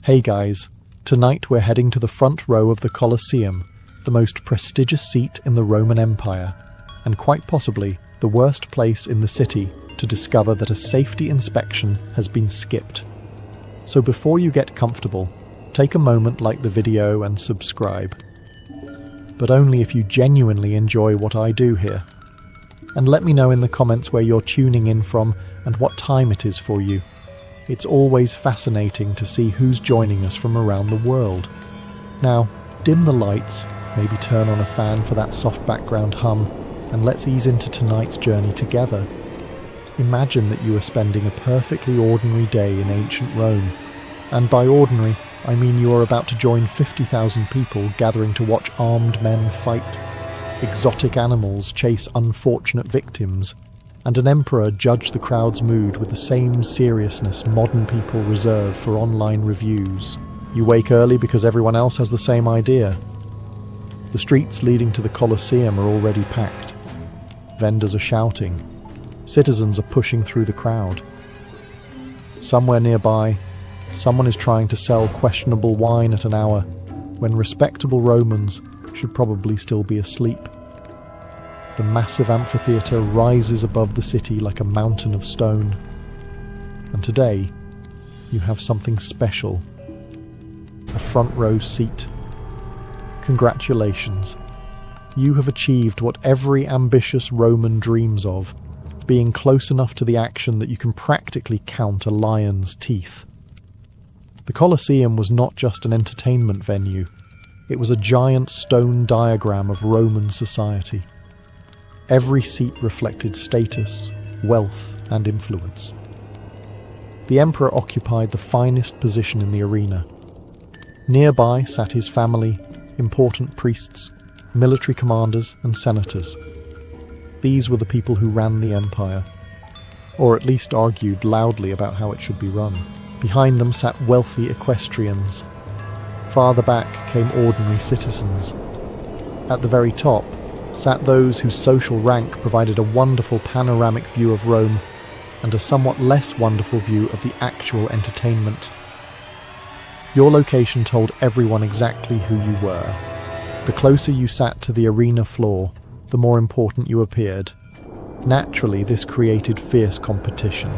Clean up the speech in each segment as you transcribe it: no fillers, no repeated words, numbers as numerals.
Hey guys, tonight we're heading to the front row of the Colosseum, the most prestigious seat in the Roman Empire, and quite possibly the worst place in the city to discover that a safety inspection has been skipped. So before you get comfortable, take a moment, like the video and subscribe. But only if you genuinely enjoy what I do here. And let me know in the comments where you're tuning in from and what time it is for you. It's always fascinating to see who's joining us from around the world. Now, dim the lights, maybe turn on a fan for that soft background hum, and let's ease into tonight's journey together. Imagine that you are spending a perfectly ordinary day in ancient Rome. And by ordinary, I mean you are about to join 50,000 people gathering to watch armed men fight, exotic animals chase unfortunate victims, and an emperor judge the crowd's mood with the same seriousness modern people reserve for online reviews. You wake early because everyone else has the same idea. The streets leading to the Colosseum are already packed. Vendors are shouting. Citizens are pushing through the crowd. Somewhere nearby, someone is trying to sell questionable wine at an hour when respectable Romans should probably still be asleep. The massive amphitheatre rises above the city like a mountain of stone. And today, you have something special. A front row seat. Congratulations. You have achieved what every ambitious Roman dreams of, being close enough to the action that you can practically count a lion's teeth. The Colosseum was not just an entertainment venue. It was a giant stone diagram of Roman society. Every seat reflected status, wealth, and influence. The emperor occupied the finest position in the arena. Nearby sat his family, important priests, military commanders, and senators. These were the people who ran the empire, or at least argued loudly about how it should be run. Behind them sat wealthy equestrians. Farther back came ordinary citizens. At the very top sat those whose social rank provided a wonderful panoramic view of Rome and a somewhat less wonderful view of the actual entertainment. Your location told everyone exactly who you were. The closer you sat to the arena floor, the more important you appeared. Naturally, this created fierce competition.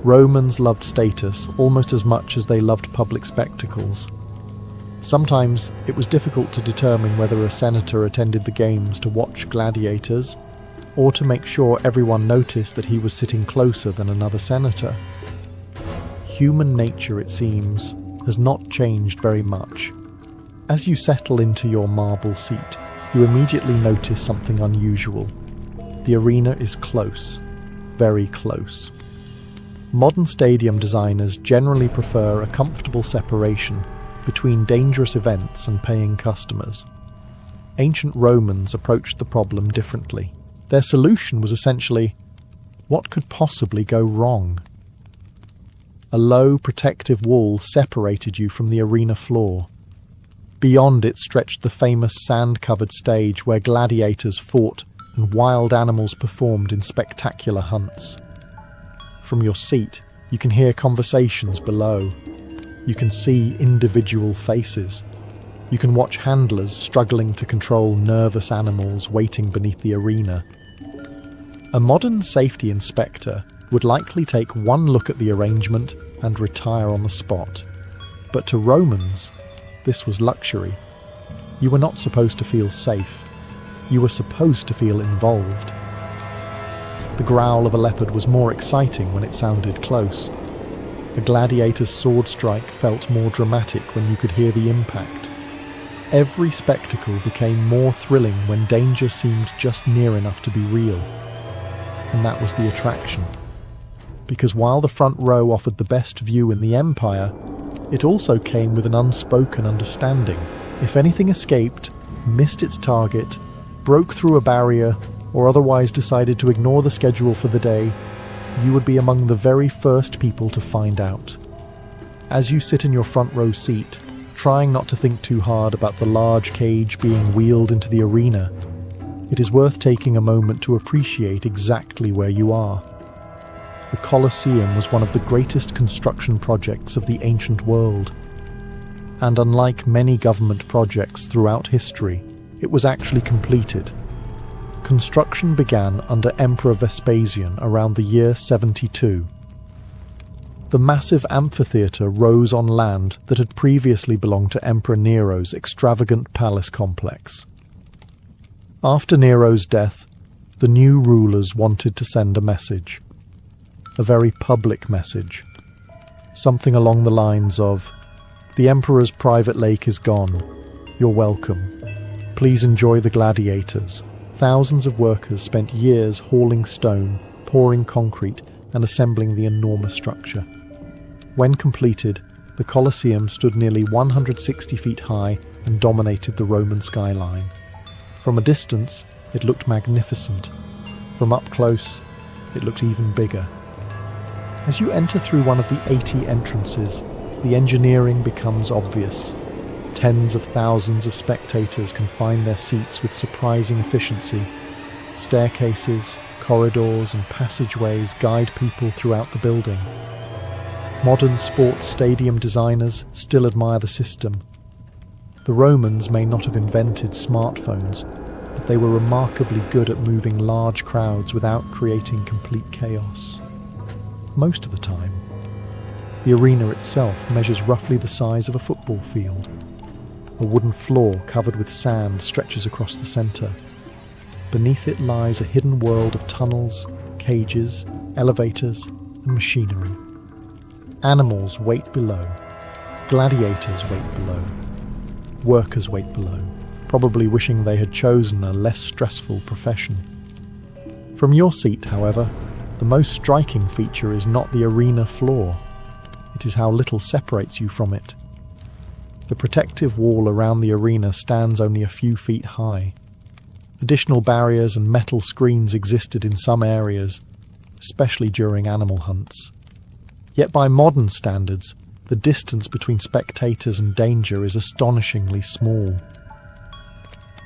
Romans loved status almost as much as they loved public spectacles. Sometimes it was difficult to determine whether a senator attended the games to watch gladiators, or to make sure everyone noticed that he was sitting closer than another senator. Human nature, it seems, has not changed very much. As you settle into your marble seat, you immediately notice something unusual. The arena is close, very close. Modern stadium designers generally prefer a comfortable separation between dangerous events and paying customers. Ancient Romans approached the problem differently. Their solution was essentially, what could possibly go wrong? A low, protective wall separated you from the arena floor. Beyond it stretched the famous sand-covered stage where gladiators fought and wild animals performed in spectacular hunts. From your seat, you can hear conversations below. You can see individual faces. You can watch handlers struggling to control nervous animals waiting beneath the arena. A modern safety inspector would likely take one look at the arrangement and retire on the spot. But to Romans, this was luxury. You were not supposed to feel safe. You were supposed to feel involved. The growl of a leopard was more exciting when it sounded close. A gladiator's sword strike felt more dramatic when you could hear the impact. Every spectacle became more thrilling when danger seemed just near enough to be real. And that was the attraction. Because while the front row offered the best view in the empire, it also came with an unspoken understanding. If anything escaped, missed its target, broke through a barrier, or otherwise decided to ignore the schedule for the day, you would be among the very first people to find out. As you sit in your front row seat, trying not to think too hard about the large cage being wheeled into the arena, it is worth taking a moment to appreciate exactly where you are. the Colosseum was one of the greatest construction projects of the ancient world. And unlike many government projects throughout history, it was actually completed. Construction began under Emperor Vespasian around the year 72. The massive amphitheatre rose on land that had previously belonged to Emperor Nero's extravagant palace complex. After Nero's death, the new rulers wanted to send a message. A very public message. Something along the lines of, "The Emperor's private lake is gone. You're welcome. Please enjoy the gladiators." Thousands of workers spent years hauling stone, pouring concrete, and assembling the enormous structure. When completed, the Colosseum stood nearly 160 feet high and dominated the Roman skyline. From a distance, it looked magnificent. From up close, it looked even bigger. As you enter through one of the 80 entrances, the engineering becomes obvious. Tens of thousands of spectators can find their seats with surprising efficiency. Staircases, corridors, and passageways guide people throughout the building. Modern sports stadium designers still admire the system. The Romans may not have invented smartphones, but they were remarkably good at moving large crowds without creating complete chaos. Most of the time. The arena itself measures roughly the size of a football field. A wooden floor covered with sand stretches across the centre. Beneath it lies a hidden world of tunnels, cages, elevators, and machinery. Animals wait below. Gladiators wait below. Workers wait below, probably wishing they had chosen a less stressful profession. From your seat, however, the most striking feature is not the arena floor. It is how little separates you from it. The protective wall around the arena stands only a few feet high. Additional barriers and metal screens existed in some areas, especially during animal hunts. Yet by modern standards, the distance between spectators and danger is astonishingly small.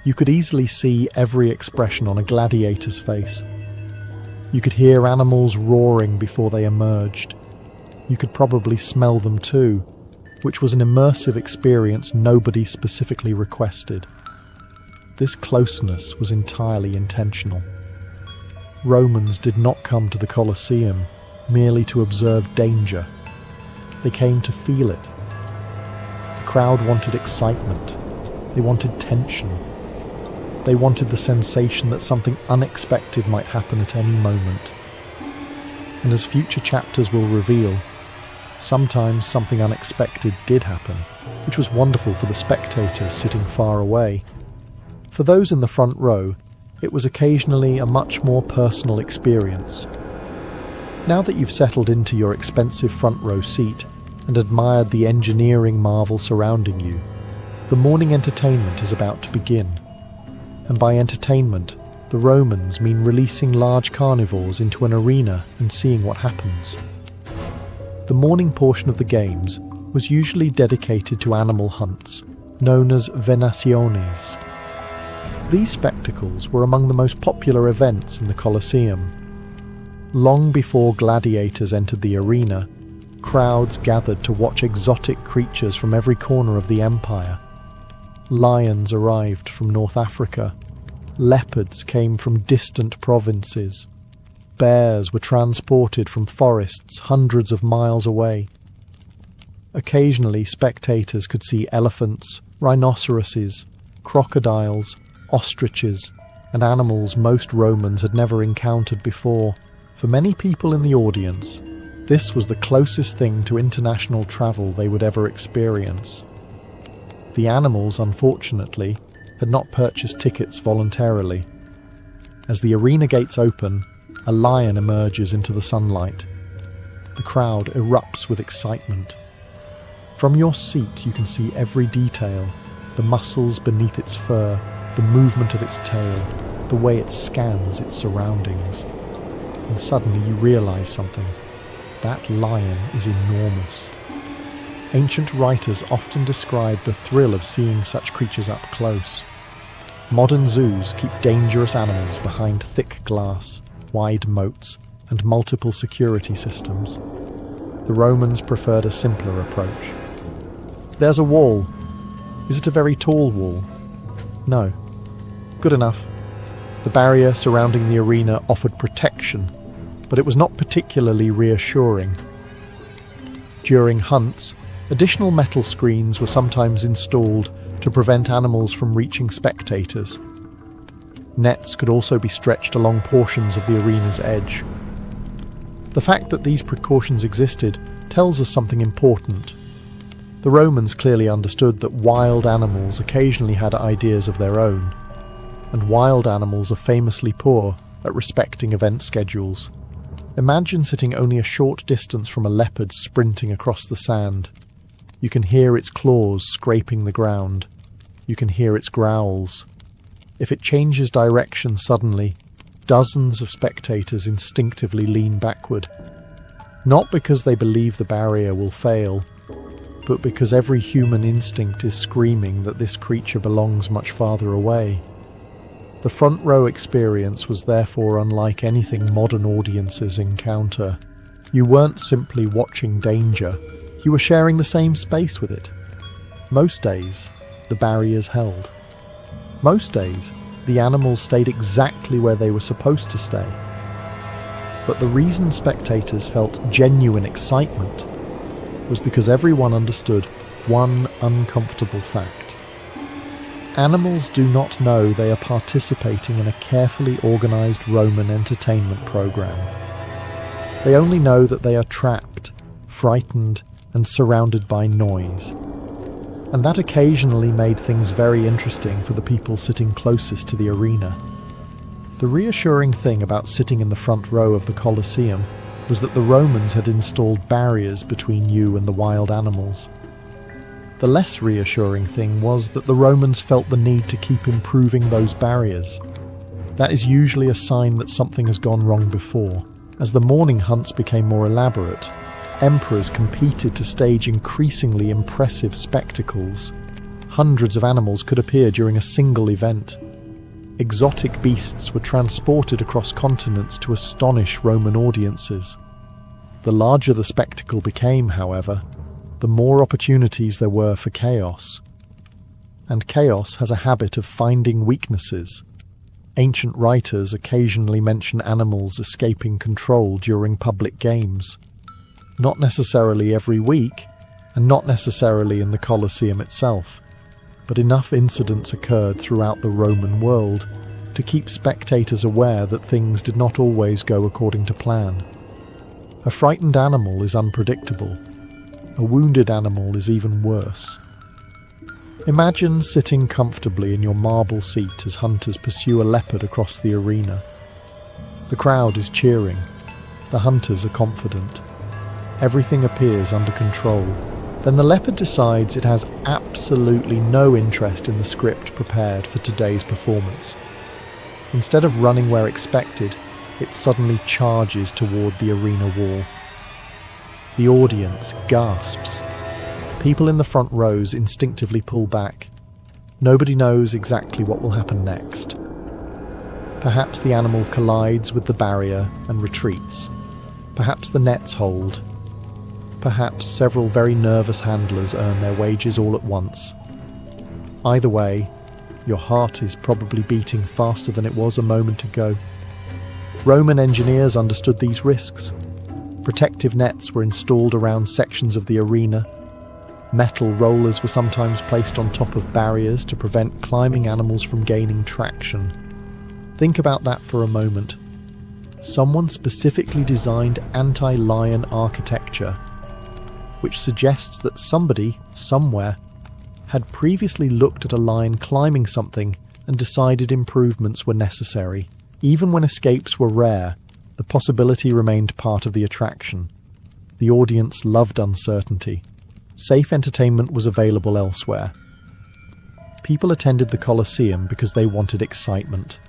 You could easily see every expression on a gladiator's face. You could hear animals roaring before they emerged. You could probably smell them too, which was an immersive experience nobody specifically requested. This closeness was entirely intentional. Romans did not come to the Colosseum merely to observe danger. They came to feel it. The crowd wanted excitement. They wanted tension. They wanted the sensation that something unexpected might happen at any moment. And as future chapters will reveal, sometimes something unexpected did happen, which was wonderful for the spectators sitting far away. For those in the front row, it was occasionally a much more personal experience. Now that you've settled into your expensive front row seat and admired the engineering marvel surrounding you, the morning entertainment is about to begin. And by entertainment, the Romans mean releasing large carnivores into an arena and seeing what happens. The morning portion of the games was usually dedicated to animal hunts, known as venaciones. These spectacles were among the most popular events in the Colosseum. Long before gladiators entered the arena, crowds gathered to watch exotic creatures from every corner of the empire. Lions arrived from North Africa. Leopards came from distant provinces. Bears were transported from forests hundreds of miles away. Occasionally, spectators could see elephants, rhinoceroses, crocodiles, ostriches, and animals most Romans had never encountered before. For many people in the audience, this was the closest thing to international travel they would ever experience. The animals, unfortunately, had not purchased tickets voluntarily. As the arena gates open, a lion emerges into the sunlight. The crowd erupts with excitement. From your seat you can see every detail, the muscles beneath its fur, the movement of its tail, the way it scans its surroundings. And suddenly you realise something. That lion is enormous. Ancient writers often describe the thrill of seeing such creatures up close. Modern zoos keep dangerous animals behind thick glass, wide moats, and multiple security systems. The Romans preferred a simpler approach. There's a wall. Is it a very tall wall? No. Good enough. The barrier surrounding the arena offered protection, but it was not particularly reassuring. During hunts, additional metal screens were sometimes installed to prevent animals from reaching spectators. Nets could also be stretched along portions of the arena's edge. The fact that these precautions existed tells us something important. The Romans clearly understood that wild animals occasionally had ideas of their own, and wild animals are famously poor at respecting event schedules. Imagine sitting only a short distance from a leopard sprinting across the sand. You can hear its claws scraping the ground. You can hear its growls. If it changes direction suddenly, dozens of spectators instinctively lean backward. Not because they believe the barrier will fail, but because every human instinct is screaming that this creature belongs much farther away. The front row experience was therefore unlike anything modern audiences encounter. You weren't simply watching danger, you were sharing the same space with it. Most days, the barriers held. Most days, the animals stayed exactly where they were supposed to stay. But the reason spectators felt genuine excitement was because everyone understood one uncomfortable fact. Animals do not know they are participating in a carefully organised Roman entertainment programme. They only know that they are trapped, frightened, and surrounded by noise. And that occasionally made things very interesting for the people sitting closest to the arena. The reassuring thing about sitting in the front row of the Colosseum was that the Romans had installed barriers between you and the wild animals. The less reassuring thing was that the Romans felt the need to keep improving those barriers. That is usually a sign that something has gone wrong before. As the morning hunts became more elaborate, emperors competed to stage increasingly impressive spectacles. Hundreds of animals could appear during a single event. Exotic beasts were transported across continents to astonish Roman audiences. The larger the spectacle became, however, the more opportunities there were for chaos. And chaos has a habit of finding weaknesses. Ancient writers occasionally mention animals escaping control during public games. Not necessarily every week, and not necessarily in the Colosseum itself, but enough incidents occurred throughout the Roman world to keep spectators aware that things did not always go according to plan. A frightened animal is unpredictable. A wounded animal is even worse. Imagine sitting comfortably in your marble seat as hunters pursue a leopard across the arena. The crowd is cheering. The hunters are confident. Everything appears under control. Then the leopard decides it has absolutely no interest in the script prepared for today's performance. Instead of running where expected, it suddenly charges toward the arena wall. The audience gasps. People in the front rows instinctively pull back. Nobody knows exactly what will happen next. Perhaps the animal collides with the barrier and retreats. Perhaps the nets hold. Perhaps several very nervous handlers earn their wages all at once. Either way, your heart is probably beating faster than it was a moment ago. Roman engineers understood these risks. Protective nets were installed around sections of the arena. Metal rollers were sometimes placed on top of barriers to prevent climbing animals from gaining traction. Think about that for a moment. Someone specifically designed anti-lion architecture, which suggests that somebody, somewhere, had previously looked at a lion climbing something and decided improvements were necessary. Even when escapes were rare, the possibility remained part of the attraction. The audience loved uncertainty. Safe entertainment was available elsewhere. People attended the Colosseum because they wanted excitement.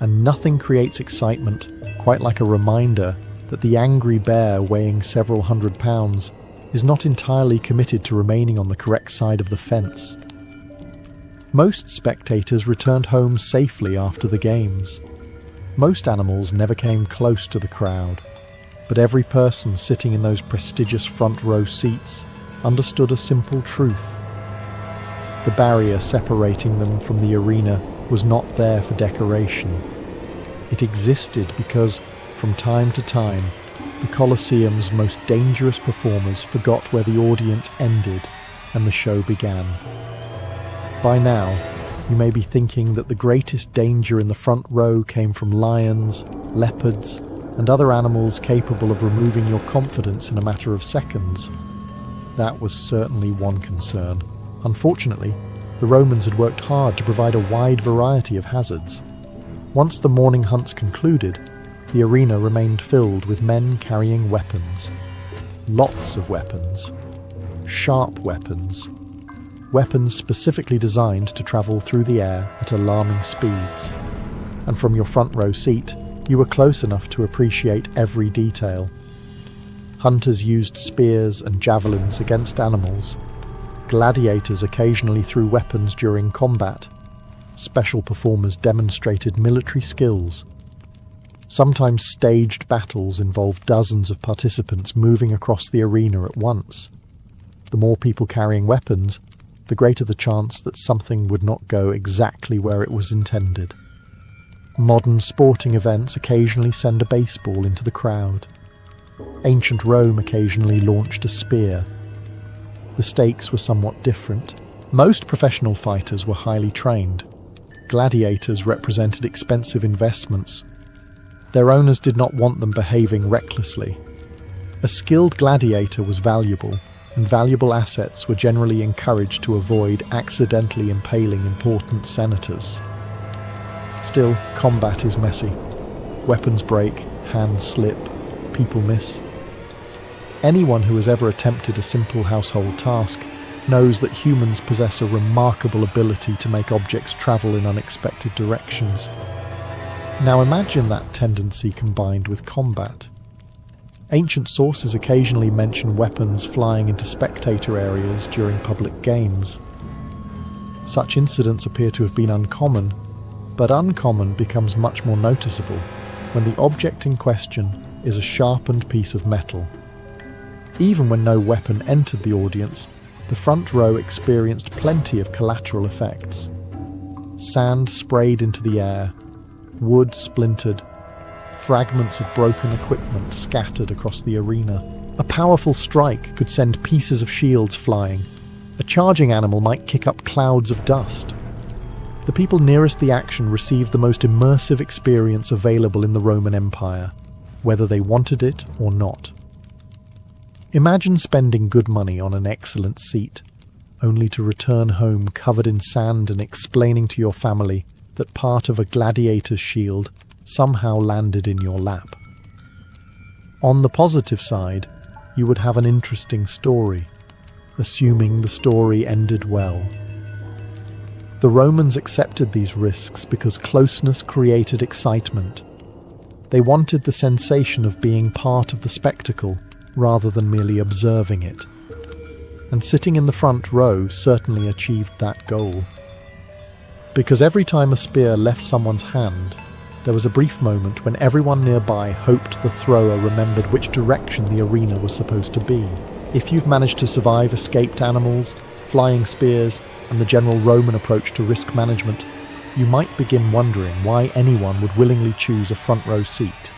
And nothing creates excitement quite like a reminder that the angry bear weighing several hundred pounds is not entirely committed to remaining on the correct side of the fence. Most spectators returned home safely after the games. Most animals never came close to the crowd, but every person sitting in those prestigious front row seats understood a simple truth. The barrier separating them from the arena was not there for decoration. It existed because, from time to time, the Colosseum's most dangerous performers forgot where the audience ended and the show began. By now, you may be thinking that the greatest danger in the front row came from lions, leopards, and other animals capable of removing your confidence in a matter of seconds. That was certainly one concern. Unfortunately, the Romans had worked hard to provide a wide variety of hazards. Once the morning hunts concluded, the arena remained filled with men carrying weapons. Lots of weapons. Sharp weapons. Weapons specifically designed to travel through the air at alarming speeds. And from your front row seat, you were close enough to appreciate every detail. Hunters used spears and javelins against animals. Gladiators occasionally threw weapons during combat. Special performers demonstrated military skills. Sometimes staged battles involved dozens of participants moving across the arena at once. The more people carrying weapons, the greater the chance that something would not go exactly where it was intended. Modern sporting events occasionally send a baseball into the crowd. Ancient Rome occasionally launched a spear. The stakes were somewhat different. Most professional fighters were highly trained. Gladiators represented expensive investments. Their owners did not want them behaving recklessly. A skilled gladiator was valuable, and valuable assets were generally encouraged to avoid accidentally impaling important senators. Still, combat is messy. Weapons break, hands slip, people miss. Anyone who has ever attempted a simple household task knows that humans possess a remarkable ability to make objects travel in unexpected directions. Now imagine that tendency combined with combat. Ancient sources occasionally mention weapons flying into spectator areas during public games. Such incidents appear to have been uncommon, but uncommon becomes much more noticeable when the object in question is a sharpened piece of metal. Even when no weapon entered the audience, the front row experienced plenty of collateral effects. Sand sprayed into the air, wood splintered, fragments of broken equipment scattered across the arena. A powerful strike could send pieces of shields flying. A charging animal might kick up clouds of dust. The people nearest the action received the most immersive experience available in the Roman Empire, whether they wanted it or not. Imagine spending good money on an excellent seat, only to return home covered in sand and explaining to your family that part of a gladiator's shield somehow landed in your lap. On the positive side, you would have an interesting story, assuming the story ended well. The Romans accepted these risks because closeness created excitement. They wanted the sensation of being part of the spectacle rather than merely observing it. And sitting in the front row certainly achieved that goal. Because every time a spear left someone's hand, there was a brief moment when everyone nearby hoped the thrower remembered which direction the arena was supposed to be. If you've managed to survive escaped animals, flying spears, and the general Roman approach to risk management, you might begin wondering why anyone would willingly choose a front row seat.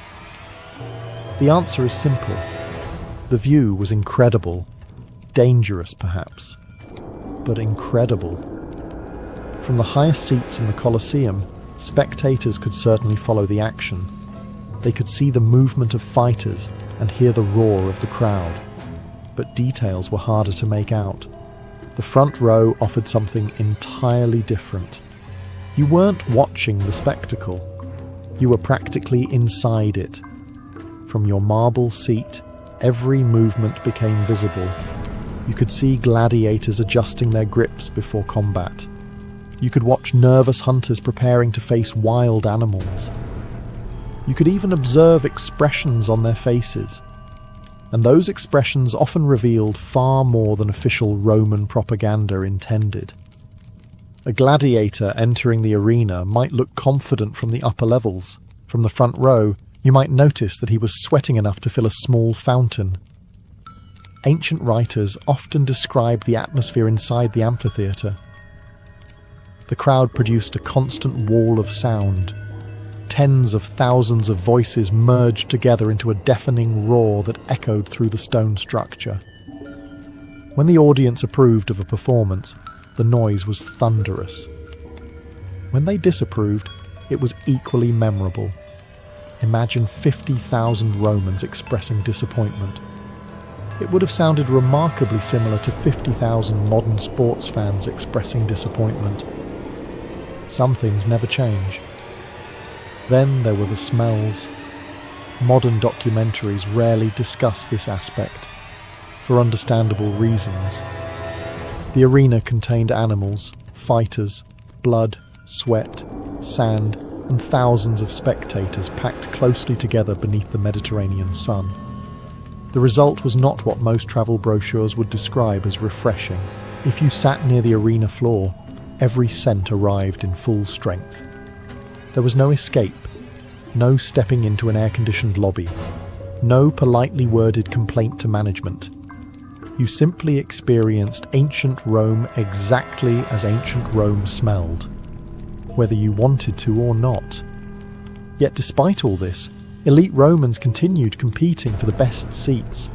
The answer is simple. The view was incredible. Dangerous, perhaps, but incredible. From the highest seats in the Colosseum, spectators could certainly follow the action. They could see the movement of fighters and hear the roar of the crowd. But details were harder to make out. The front row offered something entirely different. You weren't watching the spectacle. You were practically inside it. From your marble seat, every movement became visible. You could see gladiators adjusting their grips before combat. You could watch nervous hunters preparing to face wild animals. You could even observe expressions on their faces. And those expressions often revealed far more than official Roman propaganda intended. A gladiator entering the arena might look confident from the upper levels, From the front row, you might notice that he was sweating enough to fill a small fountain. Ancient writers often describe the atmosphere inside the amphitheatre. The crowd produced a constant wall of sound. Tens of thousands of voices merged together into a deafening roar that echoed through the stone structure. When the audience approved of a performance, the noise was thunderous. When they disapproved, it was equally memorable. Imagine 50,000 Romans expressing disappointment. It would have sounded remarkably similar to 50,000 modern sports fans expressing disappointment. Some things never change. Then there were the smells. Modern documentaries rarely discuss this aspect, for understandable reasons. The arena contained animals, fighters, blood, sweat, sand, and thousands of spectators packed closely together beneath the Mediterranean sun. The result was not what most travel brochures would describe as refreshing. If you sat near the arena floor, every scent arrived in full strength. There was no escape, no stepping into an air-conditioned lobby, no politely worded complaint to management. You simply experienced ancient Rome exactly as ancient Rome smelled, whether you wanted to or not. Yet despite all this, elite Romans continued competing for the best seats,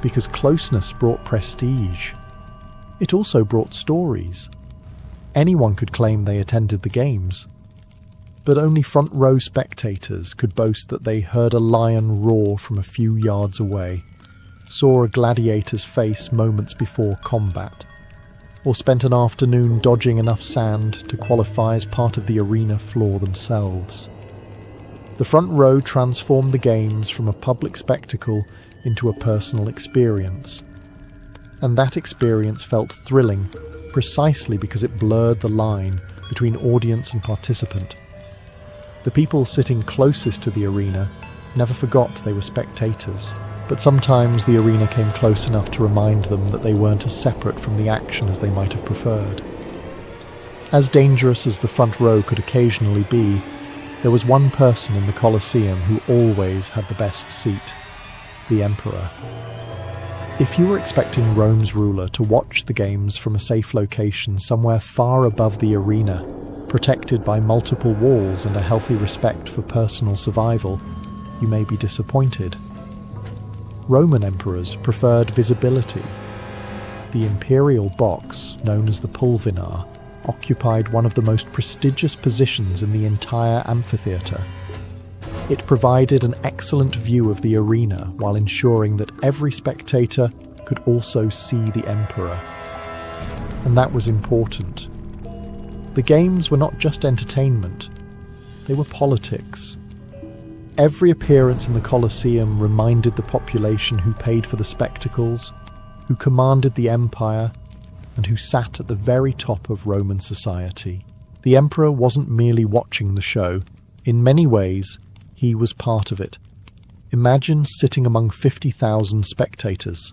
because closeness brought prestige. It also brought stories. Anyone could claim they attended the games, but only front row spectators could boast that they heard a lion roar from a few yards away, saw a gladiator's face moments before combat, or spent an afternoon dodging enough sand to qualify as part of the arena floor themselves. The front row transformed the games from a public spectacle into a personal experience. And that experience felt thrilling precisely because it blurred the line between audience and participant. The people sitting closest to the arena never forgot they were spectators, but sometimes the arena came close enough to remind them that they weren't as separate from the action as they might have preferred. As dangerous as the front row could occasionally be, there was one person in the Colosseum who always had the best seat: the emperor. If you were expecting Rome's ruler to watch the games from a safe location somewhere far above the arena, protected by multiple walls and a healthy respect for personal survival, you may be disappointed. Roman emperors preferred visibility. The imperial box, known as the pulvinar, occupied one of the most prestigious positions in the entire amphitheatre. It provided an excellent view of the arena while ensuring that every spectator could also see the emperor. And that was important. The games were not just entertainment, they were politics. Every appearance in the Colosseum reminded the population who paid for the spectacles, who commanded the empire, and who sat at the very top of Roman society. The emperor wasn't merely watching the show. In many ways, he was part of it. Imagine sitting among 50,000 spectators.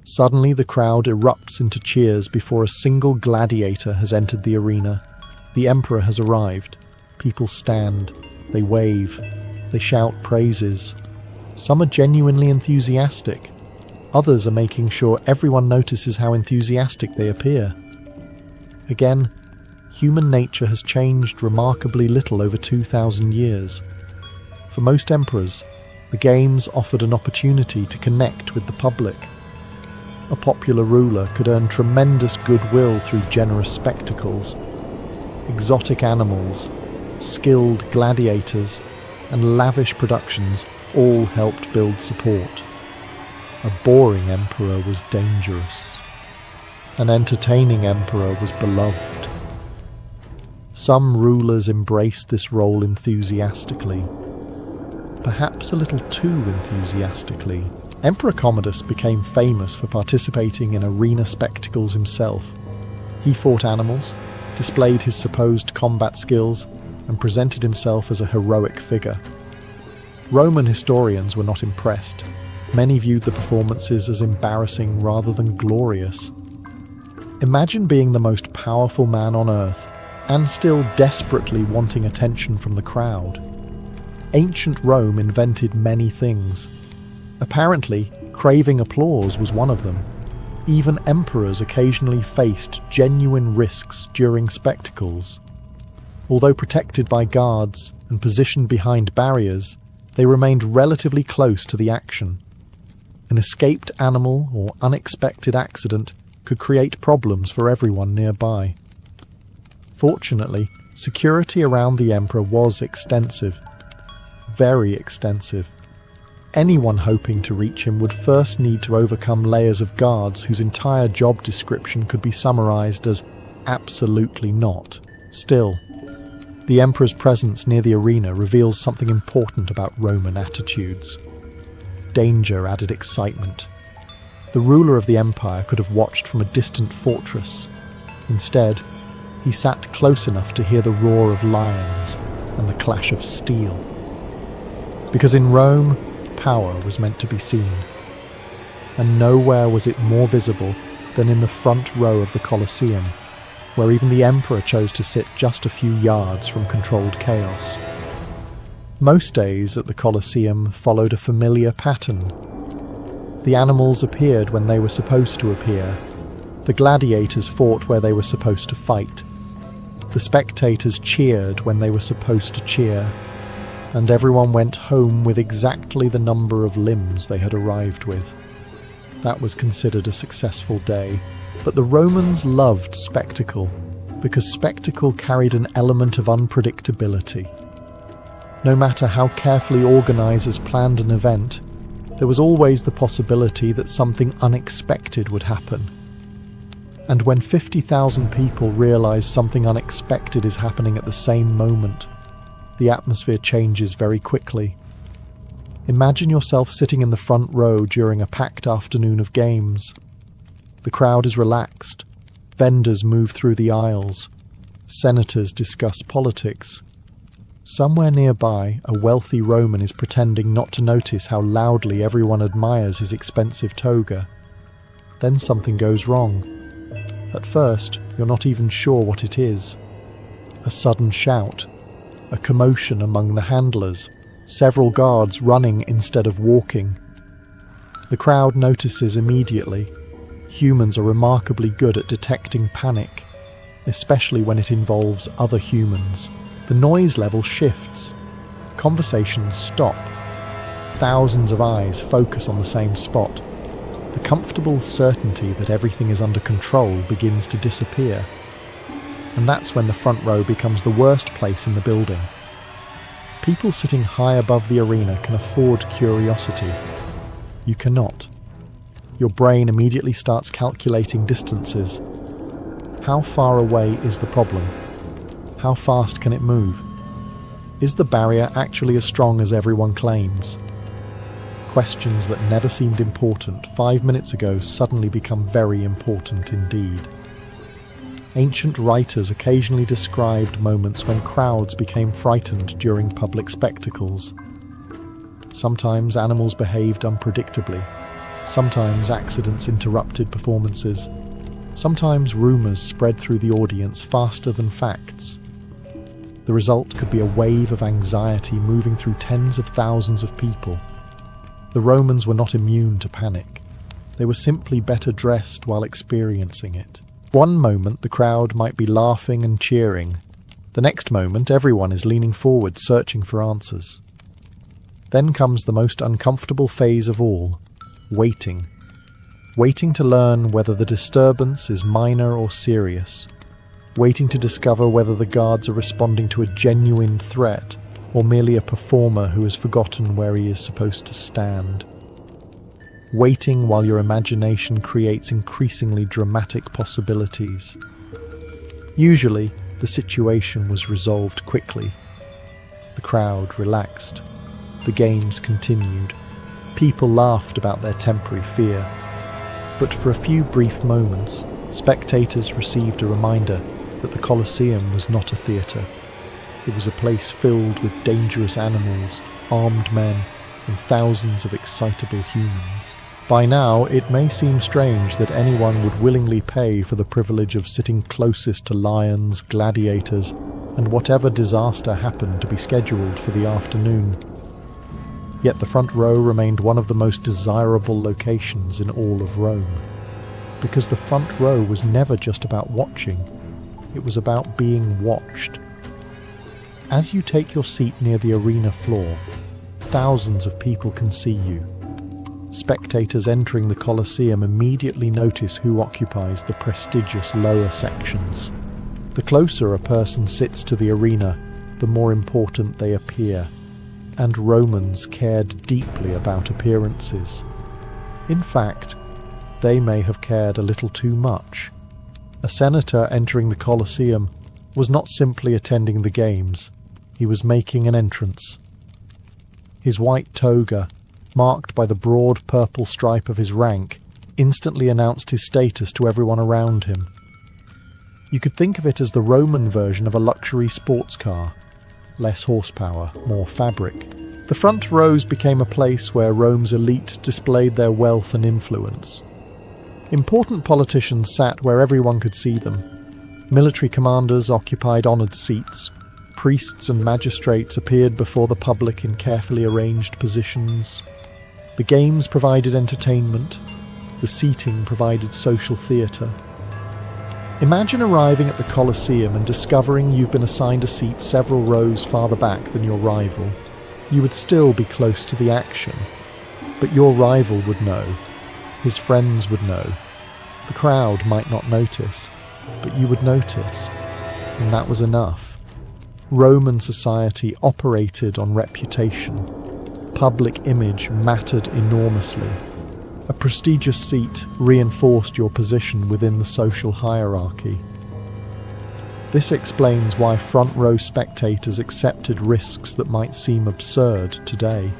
Suddenly the crowd erupts into cheers before a single gladiator has entered the arena. The emperor has arrived. People stand, they wave, they shout praises. Some are genuinely enthusiastic. Others are making sure everyone notices how enthusiastic they appear. Again, human nature has changed remarkably little over 2,000 years. For most emperors, the games offered an opportunity to connect with the public. A popular ruler could earn tremendous goodwill through generous spectacles. Exotic animals, skilled gladiators, and lavish productions all helped build support. A boring emperor was dangerous. An entertaining emperor was beloved. Some rulers embraced this role enthusiastically, perhaps a little too enthusiastically. Emperor Commodus became famous for participating in arena spectacles himself. He fought animals, displayed his supposed combat skills, and presented himself as a heroic figure. Roman historians were not impressed. Many viewed the performances as embarrassing rather than glorious. Imagine being the most powerful man on earth and still desperately wanting attention from the crowd. Ancient Rome invented many things. Apparently, craving applause was one of them. Even emperors occasionally faced genuine risks during spectacles. Although protected by guards and positioned behind barriers, they remained relatively close to the action. An escaped animal or unexpected accident could create problems for everyone nearby. Fortunately, security around the emperor was extensive. Very extensive. Anyone hoping to reach him would first need to overcome layers of guards whose entire job description could be summarized as absolutely not. Still, the emperor's presence near the arena reveals something important about Roman attitudes. Danger added excitement. The ruler of the empire could have watched from a distant fortress. Instead, he sat close enough to hear the roar of lions and the clash of steel. Because in Rome, power was meant to be seen. And nowhere was it more visible than in the front row of the Colosseum, where even the emperor chose to sit just a few yards from controlled chaos. Most days at the Colosseum followed a familiar pattern. The animals appeared when they were supposed to appear. The gladiators fought where they were supposed to fight. The spectators cheered when they were supposed to cheer. And everyone went home with exactly the number of limbs they had arrived with. That was considered a successful day. But the Romans loved spectacle, because spectacle carried an element of unpredictability. No matter how carefully organisers planned an event, there was always the possibility that something unexpected would happen. And when 50,000 people realise something unexpected is happening at the same moment, the atmosphere changes very quickly. Imagine yourself sitting in the front row during a packed afternoon of games. The crowd is relaxed. Vendors move through the aisles. Senators discuss politics. Somewhere nearby, a wealthy Roman is pretending not to notice how loudly everyone admires his expensive toga. Then something goes wrong. At first, you're not even sure what it is. A sudden shout. A commotion among the handlers. Several guards running instead of walking. The crowd notices immediately. Humans are remarkably good at detecting panic, especially when it involves other humans. The noise level shifts. Conversations stop. Thousands of eyes focus on the same spot. The comfortable certainty that everything is under control begins to disappear. And that's when the front row becomes the worst place in the building. People sitting high above the arena can afford curiosity. You cannot. Your brain immediately starts calculating distances. How far away is the problem? How fast can it move? Is the barrier actually as strong as everyone claims? Questions that never seemed important 5 minutes ago suddenly become very important indeed. Ancient writers occasionally described moments when crowds became frightened during public spectacles. Sometimes animals behaved unpredictably. Sometimes accidents interrupted performances. Sometimes rumours spread through the audience faster than facts. The result could be a wave of anxiety moving through tens of thousands of people. The Romans were not immune to panic. They were simply better dressed while experiencing it. One moment the crowd might be laughing and cheering. The next moment everyone is leaning forward searching for answers. Then comes the most uncomfortable phase of all, waiting. Waiting to learn whether the disturbance is minor or serious. Waiting to discover whether the guards are responding to a genuine threat or merely a performer who has forgotten where he is supposed to stand. Waiting while your imagination creates increasingly dramatic possibilities. Usually, the situation was resolved quickly. The crowd relaxed. The games continued. People laughed about their temporary fear. But for a few brief moments, spectators received a reminder that the Colosseum was not a theatre. It was a place filled with dangerous animals, armed men, and thousands of excitable humans. By now, it may seem strange that anyone would willingly pay for the privilege of sitting closest to lions, gladiators, and whatever disaster happened to be scheduled for the afternoon. Yet the front row remained one of the most desirable locations in all of Rome, because the front row was never just about watching, it was about being watched. As you take your seat near the arena floor, thousands of people can see you. Spectators entering the Colosseum immediately notice who occupies the prestigious lower sections. The closer a person sits to the arena, the more important they appear, and Romans cared deeply about appearances. In fact, they may have cared a little too much. A senator entering the Colosseum was not simply attending the games, he was making an entrance. His white toga, marked by the broad purple stripe of his rank, instantly announced his status to everyone around him. You could think of it as the Roman version of a luxury sports car. Less horsepower, more fabric. The front rows became a place where Rome's elite displayed their wealth and influence. Important politicians sat where everyone could see them. Military commanders occupied honoured seats. Priests and magistrates appeared before the public in carefully arranged positions. The games provided entertainment. The seating provided social theatre. Imagine arriving at the Colosseum and discovering you've been assigned a seat several rows farther back than your rival. You would still be close to the action, but your rival would know. His friends would know. The crowd might not notice, but you would notice, and that was enough. Roman society operated on reputation. Public image mattered enormously. A prestigious seat reinforced your position within the social hierarchy. This explains why front row spectators accepted risks that might seem absurd today.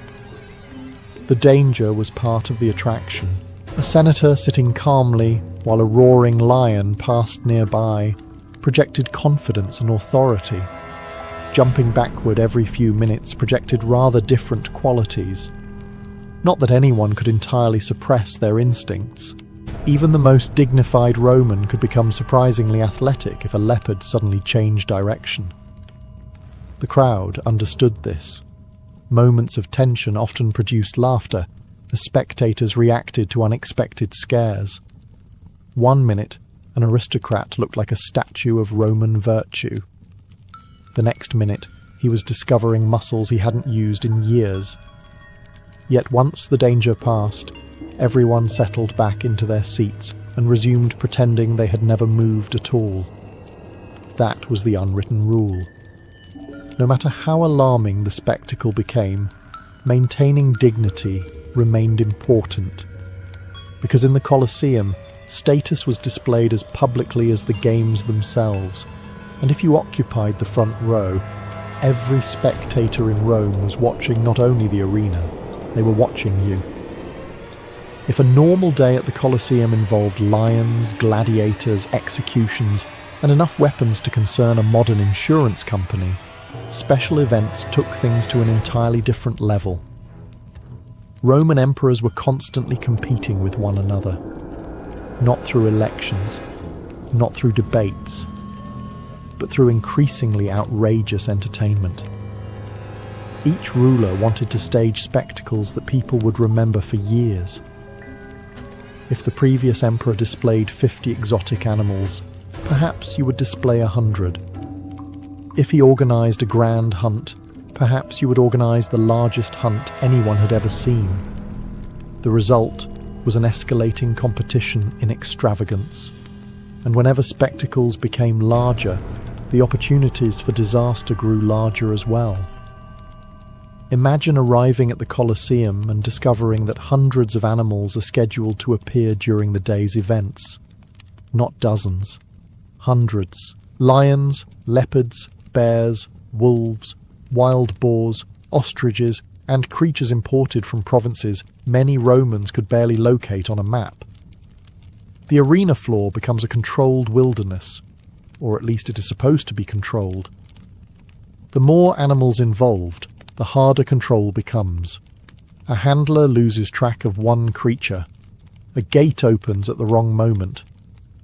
The danger was part of the attraction. A senator sitting calmly while a roaring lion passed nearby projected confidence and authority. Jumping backward every few minutes projected rather different qualities. Not that anyone could entirely suppress their instincts. Even the most dignified Roman could become surprisingly athletic if a leopard suddenly changed direction. The crowd understood this. Moments of tension often produced laughter, as spectators reacted to unexpected scares. 1 minute, an aristocrat looked like a statue of Roman virtue. The next minute, he was discovering muscles he hadn't used in years. Yet once the danger passed, everyone settled back into their seats and resumed pretending they had never moved at all. That was the unwritten rule. No matter how alarming the spectacle became, maintaining dignity remained important. Because in the Colosseum, status was displayed as publicly as the games themselves, and if you occupied the front row, every spectator in Rome was watching not only the arena, they were watching you. If a normal day at the Colosseum involved lions, gladiators, executions, and enough weapons to concern a modern insurance company, special events took things to an entirely different level. Roman emperors were constantly competing with one another. Not through elections, not through debates, but through increasingly outrageous entertainment. Each ruler wanted to stage spectacles that people would remember for years. If the previous emperor displayed 50 exotic animals, perhaps you would display 100. If he organised a grand hunt, perhaps you would organise the largest hunt anyone had ever seen. The result was an escalating competition in extravagance, and whenever spectacles became larger, the opportunities for disaster grew larger as well. Imagine arriving at the Colosseum and discovering that hundreds of animals are scheduled to appear during the day's events. Not dozens. Hundreds. Lions, leopards, bears, wolves, wild boars, ostriches, and creatures imported from provinces many Romans could barely locate on a map. The arena floor becomes a controlled wilderness, or at least it is supposed to be controlled. The more animals involved, the harder control becomes. A handler loses track of one creature. A gate opens at the wrong moment.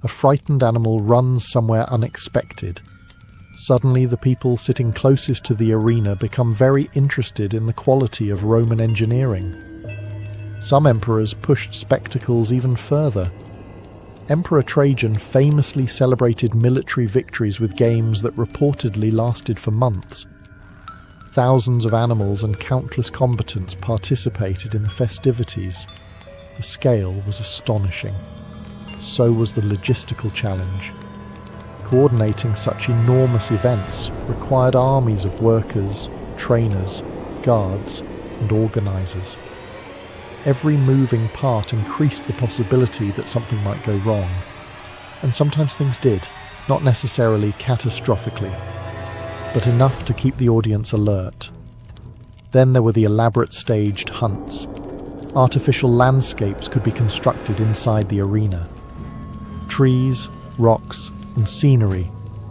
A frightened animal runs somewhere unexpected. Suddenly, the people sitting closest to the arena become very interested in the quality of Roman engineering. Some emperors pushed spectacles even further. Emperor Trajan famously celebrated military victories with games that reportedly lasted for months. Thousands of animals and countless combatants participated in the festivities. The scale was astonishing. So was the logistical challenge. Coordinating such enormous events required armies of workers, trainers, guards, and organisers. Every moving part increased the possibility that something might go wrong. And sometimes things did, not necessarily catastrophically, but enough to keep the audience alert. Then there were the elaborate staged hunts. Artificial landscapes could be constructed inside the arena. Trees, rocks, and scenery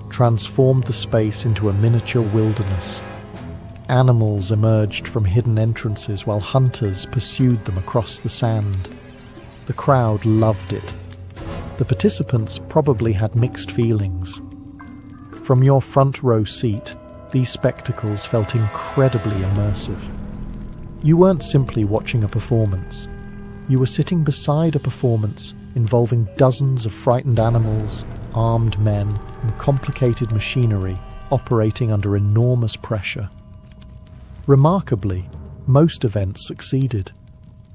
transformed the space into a miniature wilderness. Animals emerged from hidden entrances while hunters pursued them across the sand. The crowd loved it. The participants probably had mixed feelings. From your front row seat, these spectacles felt incredibly immersive. You weren't simply watching a performance. You were sitting beside a performance involving dozens of frightened animals, armed men, and complicated machinery operating under enormous pressure. Remarkably, most events succeeded.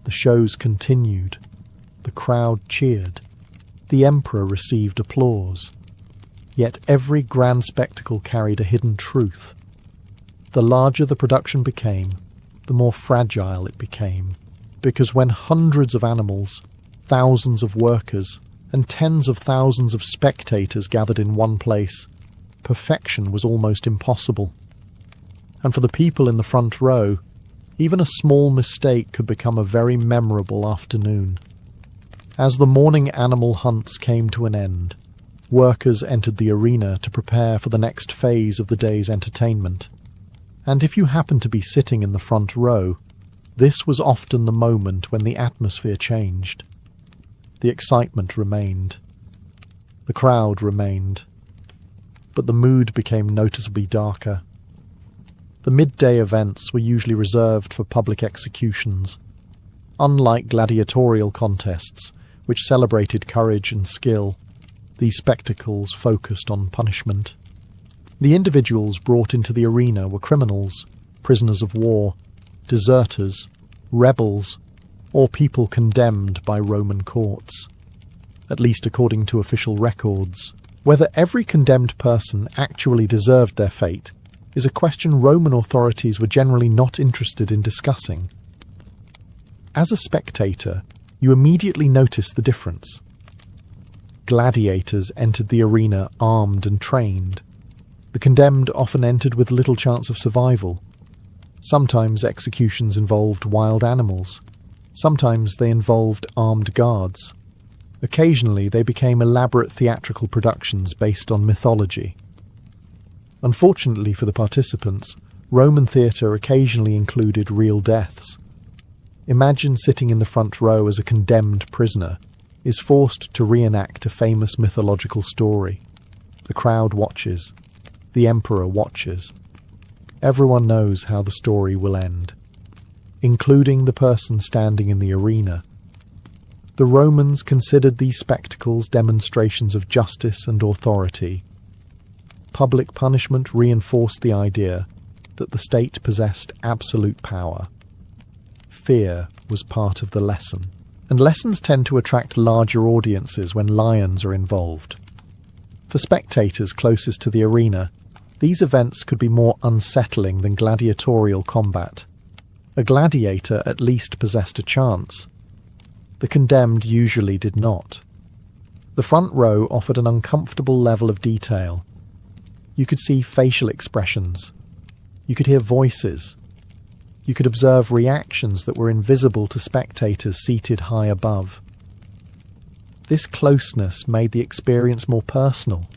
The shows continued. The crowd cheered. The emperor received applause. Yet every grand spectacle carried a hidden truth. The larger the production became, the more fragile it became, because when hundreds of animals, thousands of workers, and tens of thousands of spectators gathered in one place, perfection was almost impossible. And for the people in the front row, even a small mistake could become a very memorable afternoon. As the morning animal hunts came to an end, workers entered the arena to prepare for the next phase of the day's entertainment. And if you happened to be sitting in the front row, this was often the moment when the atmosphere changed. The excitement remained. The crowd remained. But the mood became noticeably darker. The midday events were usually reserved for public executions. Unlike gladiatorial contests, which celebrated courage and skill, these spectacles focused on punishment. The individuals brought into the arena were criminals, prisoners of war, deserters, rebels, or people condemned by Roman courts, at least according to official records. Whether every condemned person actually deserved their fate is a question Roman authorities were generally not interested in discussing. As a spectator, you immediately noticed the difference. Gladiators entered the arena armed and trained. The condemned often entered with little chance of survival. Sometimes executions involved wild animals. Sometimes they involved armed guards. Occasionally they became elaborate theatrical productions based on mythology. Unfortunately for the participants, Roman theatre occasionally included real deaths. Imagine sitting in the front row as a condemned prisoner is forced to reenact a famous mythological story. The crowd watches. The emperor watches. Everyone knows how the story will end, including the person standing in the arena. The Romans considered these spectacles demonstrations of justice and authority. Public punishment reinforced the idea that the state possessed absolute power. Fear was part of the lesson, and lessons tend to attract larger audiences when lions are involved. For spectators closest to the arena, these events could be more unsettling than gladiatorial combat. A gladiator at least possessed a chance. The condemned usually did not. The front row offered an uncomfortable level of detail. You could see facial expressions. You could hear voices. You could observe reactions that were invisible to spectators seated high above. This closeness made the experience more personal,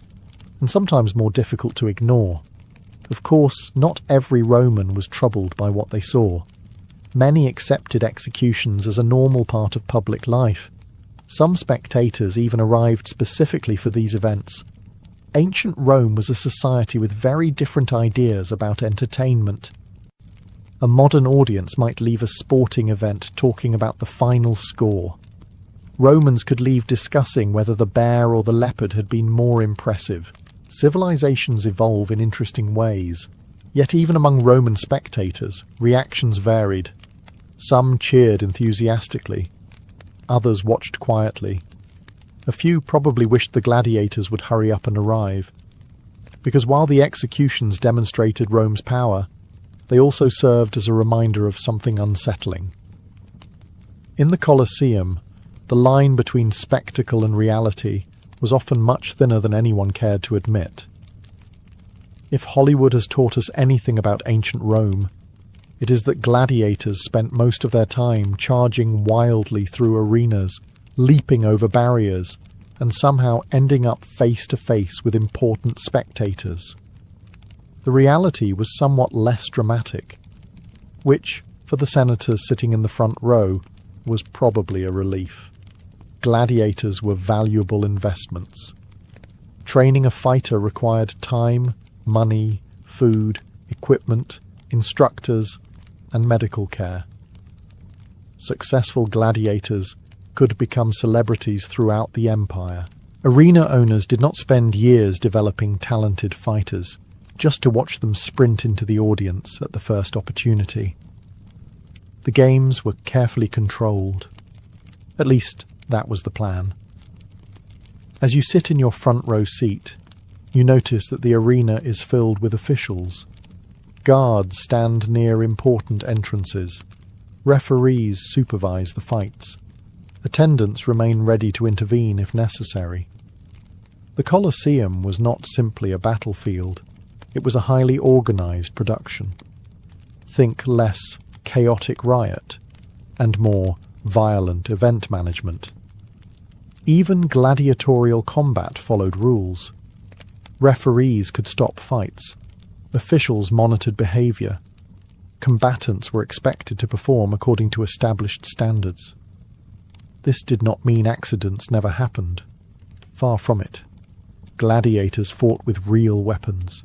and sometimes more difficult to ignore. Of course, not every Roman was troubled by what they saw. Many accepted executions as a normal part of public life. Some spectators even arrived specifically for these events. Ancient Rome was a society with very different ideas about entertainment. A modern audience might leave a sporting event talking about the final score. Romans could leave discussing whether the bear or the leopard had been more impressive. Civilizations evolve in interesting ways, yet even among Roman spectators, reactions varied. Some cheered enthusiastically, others watched quietly. A few probably wished the gladiators would hurry up and arrive, because while the executions demonstrated Rome's power, they also served as a reminder of something unsettling. In the Colosseum, the line between spectacle and reality was often much thinner than anyone cared to admit. If Hollywood has taught us anything about ancient Rome, it is that gladiators spent most of their time charging wildly through arenas, leaping over barriers, and somehow ending up face to face with important spectators. The reality was somewhat less dramatic, which, for the senators sitting in the front row, was probably a relief. Gladiators were valuable investments. Training a fighter required time, money, food, equipment, instructors, and medical care. Successful gladiators could become celebrities throughout the empire. Arena owners did not spend years developing talented fighters, just to watch them sprint into the audience at the first opportunity. The games were carefully controlled. At least, that was the plan. As you sit in your front row seat, you notice that the arena is filled with officials. Guards stand near important entrances. Referees supervise the fights. Attendants remain ready to intervene if necessary. The Colosseum was not simply a battlefield. It was a highly organized production. Think less chaotic riot and more violent event management. Even gladiatorial combat followed rules. Referees could stop fights. Officials monitored behavior. Combatants were expected to perform according to established standards. This did not mean accidents never happened. Far from it. Gladiators fought with real weapons.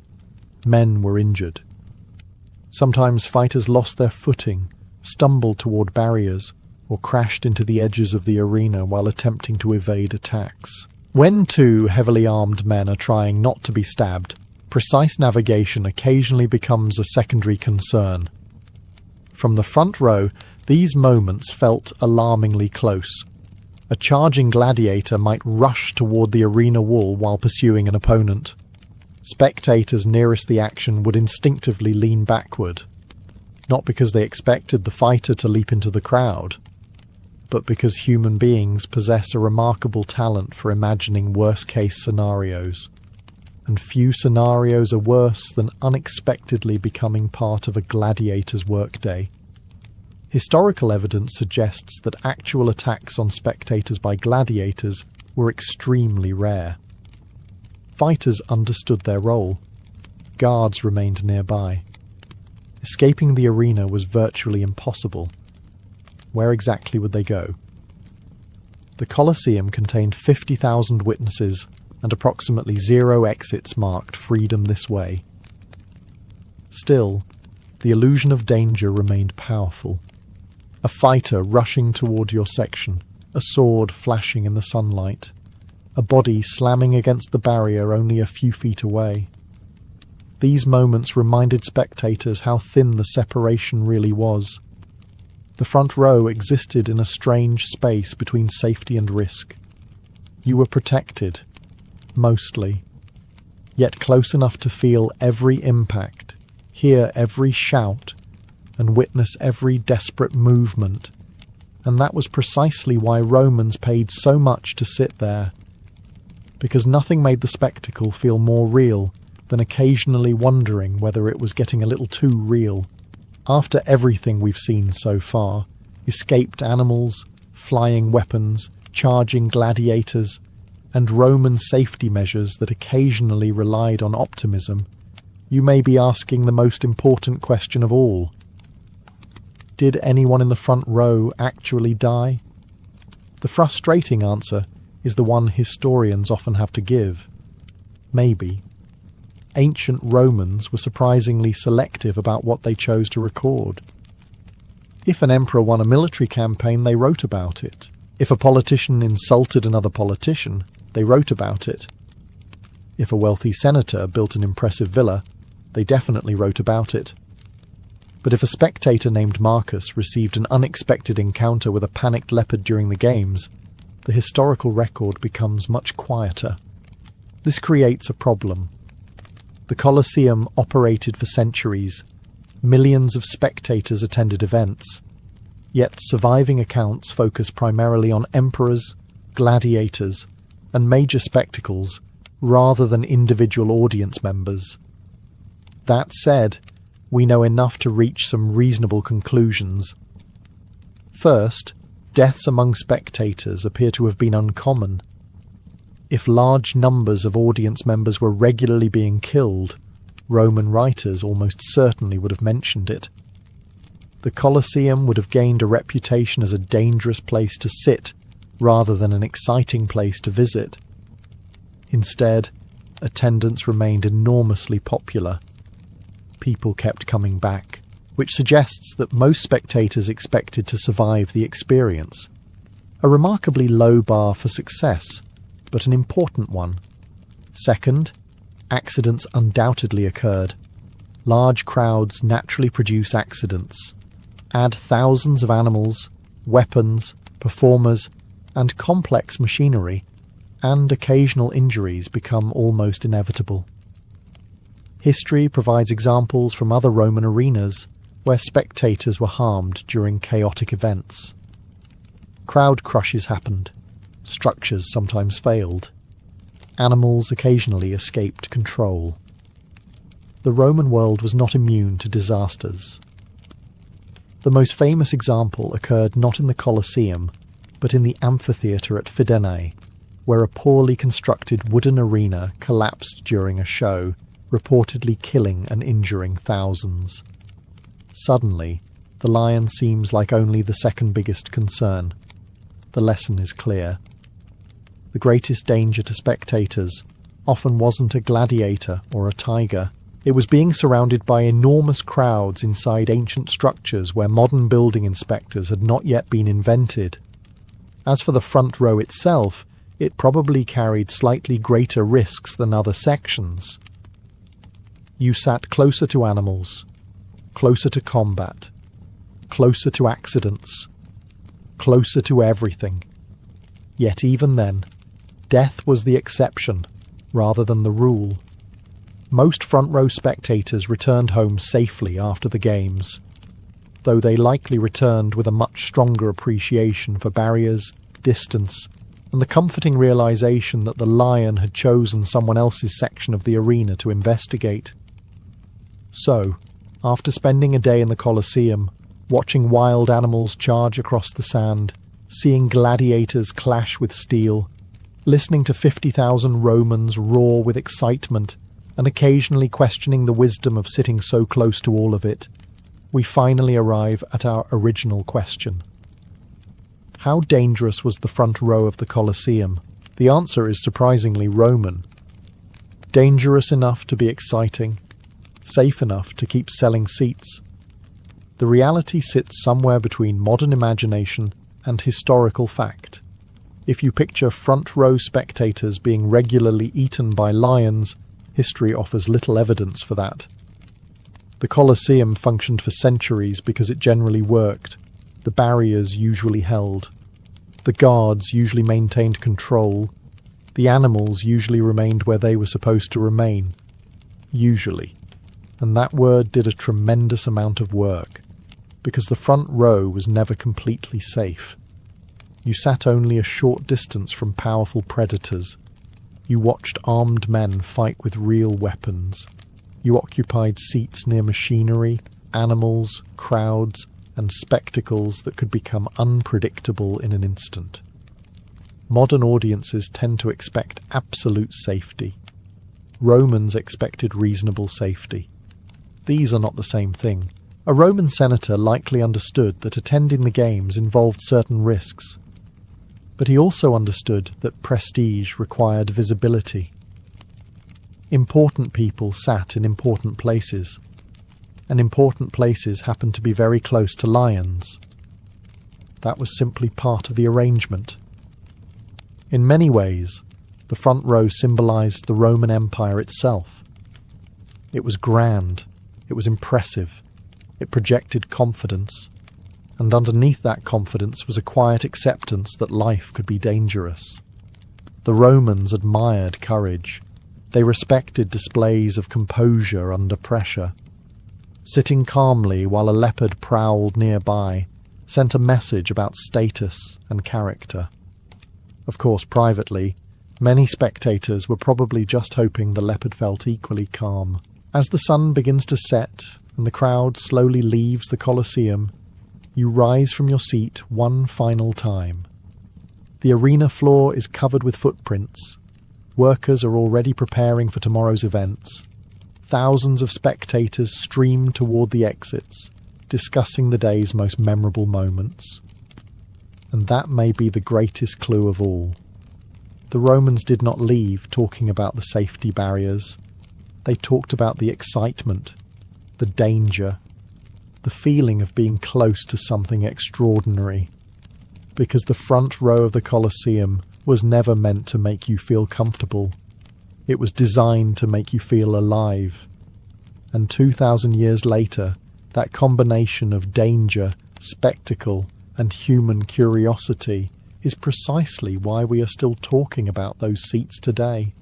Men were injured. Sometimes fighters lost their footing, stumbled toward barriers, or crashed into the edges of the arena while attempting to evade attacks. When two heavily armed men are trying not to be stabbed, precise navigation occasionally becomes a secondary concern. From the front row, these moments felt alarmingly close. A charging gladiator might rush toward the arena wall while pursuing an opponent. Spectators nearest the action would instinctively lean backward, not because they expected the fighter to leap into the crowd, but because human beings possess a remarkable talent for imagining worst-case scenarios, and few scenarios are worse than unexpectedly becoming part of a gladiator's workday. Historical evidence suggests that actual attacks on spectators by gladiators were extremely rare. Fighters understood their role. Guards remained nearby. Escaping the arena was virtually impossible. Where exactly would they go? The Colosseum contained 50,000 witnesses and approximately 0 exits marked "Freedom this way." Still, the illusion of danger remained powerful. A fighter rushing toward your section, a sword flashing in the sunlight, a body slamming against the barrier only a few feet away. These moments reminded spectators how thin the separation really was. The front row existed in a strange space between safety and risk. You were protected, mostly, yet close enough to feel every impact, hear every shout, and witness every desperate movement. And that was precisely why Romans paid so much to sit there, because nothing made the spectacle feel more real than occasionally wondering whether it was getting a little too real. After everything we've seen so far, escaped animals, flying weapons, charging gladiators, and Roman safety measures that occasionally relied on optimism, you may be asking the most important question of all. Did anyone in the front row actually die? The frustrating answer is the one historians often have to give. Maybe. Ancient Romans were surprisingly selective about what they chose to record. If an emperor won a military campaign, they wrote about it. If a politician insulted another politician, they wrote about it. If a wealthy senator built an impressive villa, they definitely wrote about it. But if a spectator named Marcus received an unexpected encounter with a panicked leopard during the games, the historical record becomes much quieter. This creates a problem. The Colosseum operated for centuries. Millions of spectators attended events. Yet surviving accounts focus primarily on emperors, gladiators, and major spectacles rather than individual audience members. That said, we know enough to reach some reasonable conclusions. First, deaths among spectators appear to have been uncommon. If large numbers of audience members were regularly being killed, Roman writers almost certainly would have mentioned it. The Colosseum would have gained a reputation as a dangerous place to sit rather than an exciting place to visit. Instead, attendance remained enormously popular. People kept coming back, which suggests that most spectators expected to survive the experience. A remarkably low bar for success, but an important one. Second, accidents undoubtedly occurred. Large crowds naturally produce accidents. Add thousands of animals, weapons, performers, and complex machinery, and occasional injuries become almost inevitable. History provides examples from other Roman arenas where spectators were harmed during chaotic events. Crowd crushes happened. Structures sometimes failed. Animals occasionally escaped control. The Roman world was not immune to disasters. The most famous example occurred not in the Colosseum, but in the amphitheatre at Fidenae, where a poorly constructed wooden arena collapsed during a show, reportedly killing and injuring thousands. Suddenly, the lion seems like only the second biggest concern. The lesson is clear. The greatest danger to spectators often wasn't a gladiator or a tiger. It was being surrounded by enormous crowds inside ancient structures where modern building inspectors had not yet been invented. As for the front row itself, it probably carried slightly greater risks than other sections. You sat closer to animals, closer to combat, closer to accidents, closer to everything. Yet even then, death was the exception rather than the rule. Most front row spectators returned home safely after the games, though they likely returned with a much stronger appreciation for barriers, distance, and the comforting realization that the lion had chosen someone else's section of the arena to investigate. So, after spending a day in the Colosseum, watching wild animals charge across the sand, seeing gladiators clash with steel, listening to 50,000 Romans roar with excitement, and occasionally questioning the wisdom of sitting so close to all of it, we finally arrive at our original question. How dangerous was the front row of the Colosseum? The answer is surprisingly Roman. Dangerous enough to be exciting, safe enough to keep selling seats. The reality sits somewhere between modern imagination and historical fact. If you picture front row spectators being regularly eaten by lions, history offers little evidence for that. The Colosseum functioned for centuries because it generally worked. The barriers usually held. The guards usually maintained control. The animals usually remained where they were supposed to remain. Usually. And that word did a tremendous amount of work, because the front row was never completely safe. You sat only a short distance from powerful predators. You watched armed men fight with real weapons. You occupied seats near machinery, animals, crowds, and spectacles that could become unpredictable in an instant. Modern audiences tend to expect absolute safety. Romans expected reasonable safety. These are not the same thing. A Roman senator likely understood that attending the games involved certain risks. But he also understood that prestige required visibility. Important people sat in important places, and important places happened to be very close to lions. That was simply part of the arrangement. In many ways, the front row symbolized the Roman Empire itself. It was grand, it was impressive, it projected confidence, and underneath that confidence was a quiet acceptance that life could be dangerous. The Romans admired courage. They respected displays of composure under pressure. Sitting calmly while a leopard prowled nearby sent a message about status and character. Of course, privately, many spectators were probably just hoping the leopard felt equally calm. As the sun begins to set and the crowd slowly leaves the Colosseum, you rise from your seat one final time. The arena floor is covered with footprints. Workers are already preparing for tomorrow's events. Thousands of spectators stream toward the exits, discussing the day's most memorable moments. And that may be the greatest clue of all. The Romans did not leave talking about the safety barriers. They talked about the excitement, the danger, the feeling of being close to something extraordinary. Because the front row of the Colosseum was never meant to make you feel comfortable. It was designed to make you feel alive. And 2,000 years later, that combination of danger, spectacle, and human curiosity is precisely why we are still talking about those seats today.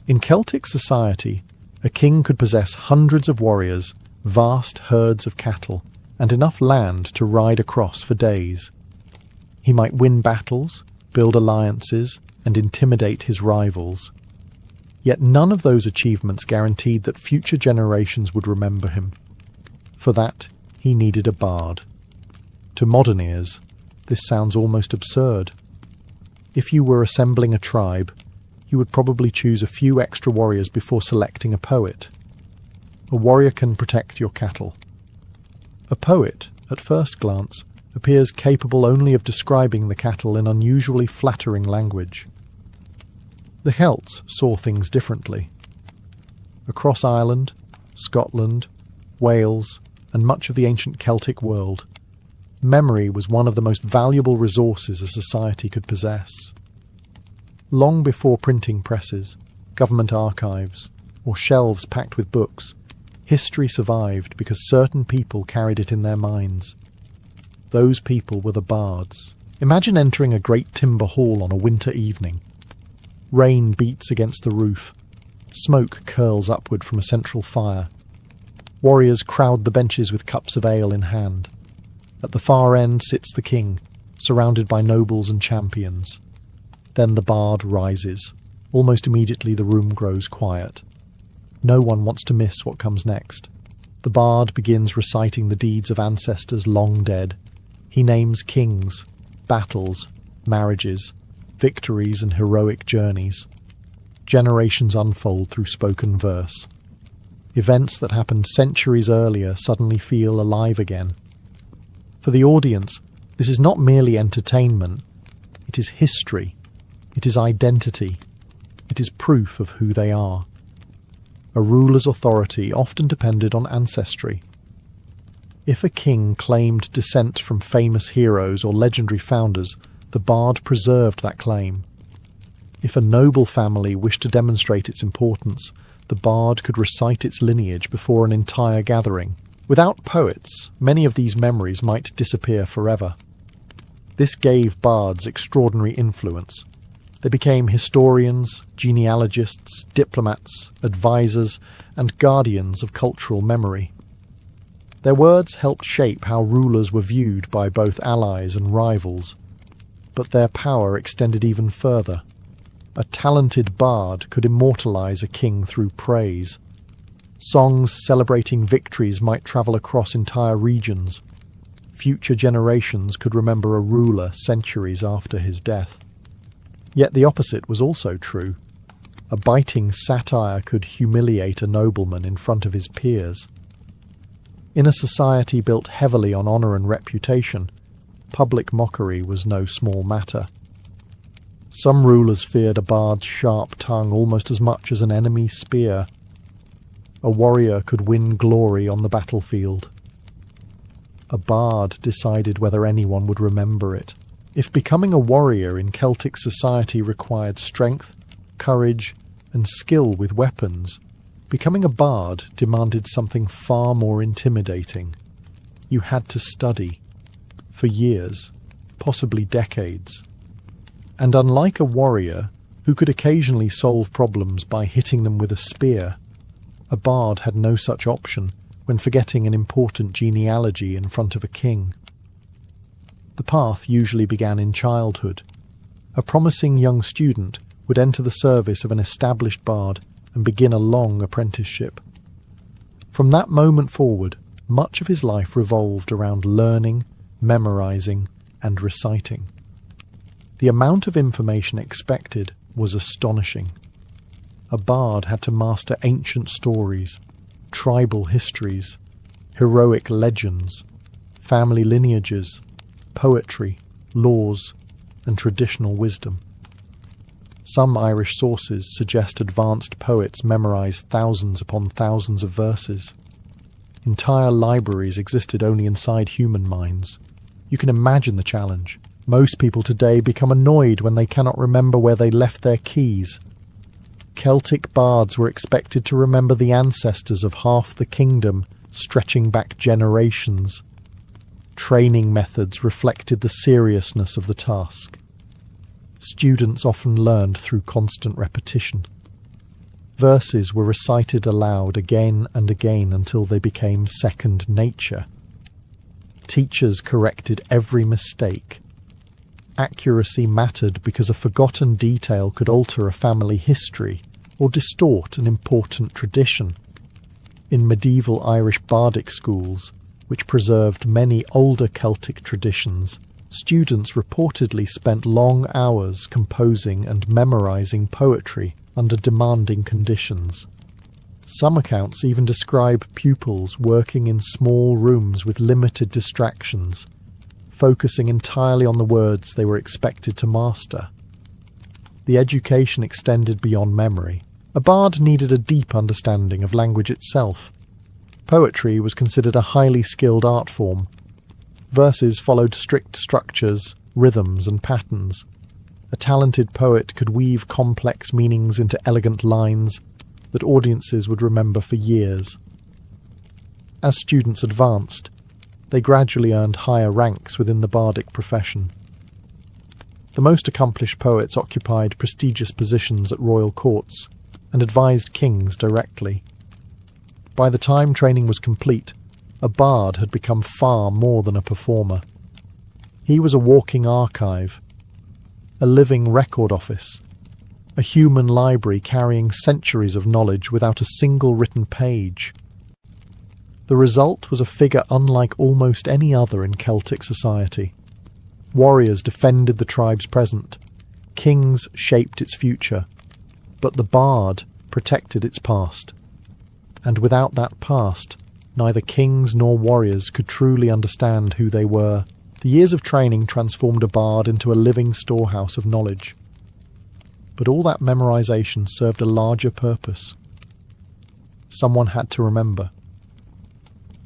In Celtic society, a king could possess hundreds of warriors, vast herds of cattle, and enough land to ride across for days. He might win battles, build alliances, and intimidate his rivals. Yet none of those achievements guaranteed that future generations would remember him. For that, he needed a bard. To modern ears, this sounds almost absurd. If you were assembling a tribe, you would probably choose a few extra warriors before selecting a poet. A warrior can protect your cattle. A poet, at first glance, appears capable only of describing the cattle in unusually flattering language. The Celts saw things differently. Across Ireland, Scotland, Wales, and much of the ancient Celtic world, memory was one of the most valuable resources a society could possess. Long before printing presses, government archives, or shelves packed with books, history survived because certain people carried it in their minds. Those people were the bards. Imagine entering a great timber hall on a winter evening. Rain beats against the roof. Smoke curls upward from a central fire. Warriors crowd the benches with cups of ale in hand. At the far end sits the king, surrounded by nobles and champions. Then the bard rises. Almost immediately the room grows quiet. No one wants to miss what comes next. The bard begins reciting the deeds of ancestors long dead. He names kings, battles, marriages, victories and heroic journeys. Generations unfold through spoken verse. Events that happened centuries earlier suddenly feel alive again. For the audience, this is not merely entertainment. It is history. It is identity. It is proof of who they are. A ruler's authority often depended on ancestry. If a king claimed descent from famous heroes or legendary founders, the bard preserved that claim. If a noble family wished to demonstrate its importance, the bard could recite its lineage before an entire gathering. Without poets, many of these memories might disappear forever. This gave bards extraordinary influence. They became historians, genealogists, diplomats, advisors, and guardians of cultural memory. Their words helped shape how rulers were viewed by both allies and rivals. But their power extended even further. A talented bard could immortalize a king through praise. Songs celebrating victories might travel across entire regions. Future generations could remember a ruler centuries after his death. Yet the opposite was also true. A biting satire could humiliate a nobleman in front of his peers. In a society built heavily on honour and reputation, public mockery was no small matter. Some rulers feared a bard's sharp tongue almost as much as an enemy's spear. A warrior could win glory on the battlefield. A bard decided whether anyone would remember it. If becoming a warrior in Celtic society required strength, courage, and skill with weapons, becoming a bard demanded something far more intimidating. You had to study, for years, possibly decades. And unlike a warrior, who could occasionally solve problems by hitting them with a spear, a bard had no such option when forgetting an important genealogy in front of a king. The path usually began in childhood. A promising young student would enter the service of an established bard and begin a long apprenticeship. From that moment forward, much of his life revolved around learning, memorizing, and reciting. The amount of information expected was astonishing. A bard had to master ancient stories, tribal histories, heroic legends, family lineages, poetry, laws, and traditional wisdom. Some Irish sources suggest advanced poets memorized thousands upon thousands of verses. Entire libraries existed only inside human minds. You can imagine the challenge. Most people today become annoyed when they cannot remember where they left their keys. Celtic bards were expected to remember the ancestors of half the kingdom, stretching back generations. Training methods reflected the seriousness of the task. Students often learned through constant repetition. Verses were recited aloud again and again until they became second nature. Teachers corrected every mistake. Accuracy mattered because a forgotten detail could alter a family history or distort an important tradition. In medieval Irish bardic schools, which preserved many older Celtic traditions, students reportedly spent long hours composing and memorizing poetry under demanding conditions. Some accounts even describe pupils working in small rooms with limited distractions, focusing entirely on the words they were expected to master. The education extended beyond memory. A bard needed a deep understanding of language itself. Poetry was considered a highly skilled art form. Verses followed strict structures, rhythms, and patterns. A talented poet could weave complex meanings into elegant lines that audiences would remember for years. As students advanced, they gradually earned higher ranks within the bardic profession. The most accomplished poets occupied prestigious positions at royal courts and advised kings directly. By the time training was complete, a bard had become far more than a performer. He was a walking archive, a living record office, a human library carrying centuries of knowledge without a single written page. The result was a figure unlike almost any other in Celtic society. Warriors defended the tribe's present, kings shaped its future, but the bard protected its past. And without that past, neither kings nor warriors could truly understand who they were. The years of training transformed a bard into a living storehouse of knowledge. But all that memorization served a larger purpose. Someone had to remember.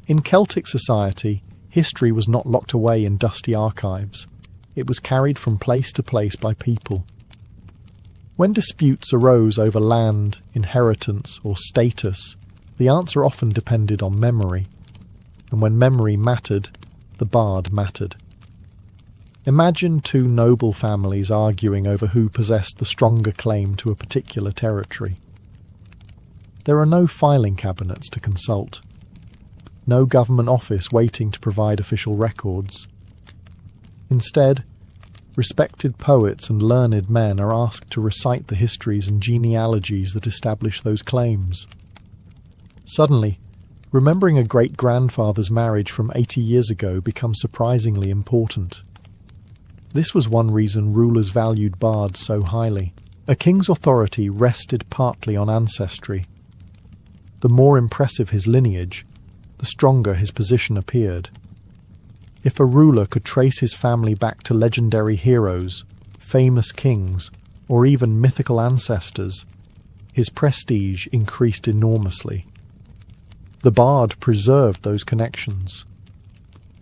In Celtic society, history was not locked away in dusty archives. It was carried from place to place by people. When disputes arose over land, inheritance, or status, the answer often depended on memory. And when memory mattered, the bard mattered. Imagine two noble families arguing over who possessed the stronger claim to a particular territory. There are no filing cabinets to consult. No government office waiting to provide official records. Instead, respected poets and learned men are asked to recite the histories and genealogies that establish those claims. Suddenly, remembering a great-grandfather's marriage from 80 years ago becomes surprisingly important. This was one reason rulers valued bards so highly. A king's authority rested partly on ancestry. The more impressive his lineage, the stronger his position appeared. If a ruler could trace his family back to legendary heroes, famous kings, or even mythical ancestors, his prestige increased enormously. The bard preserved those connections.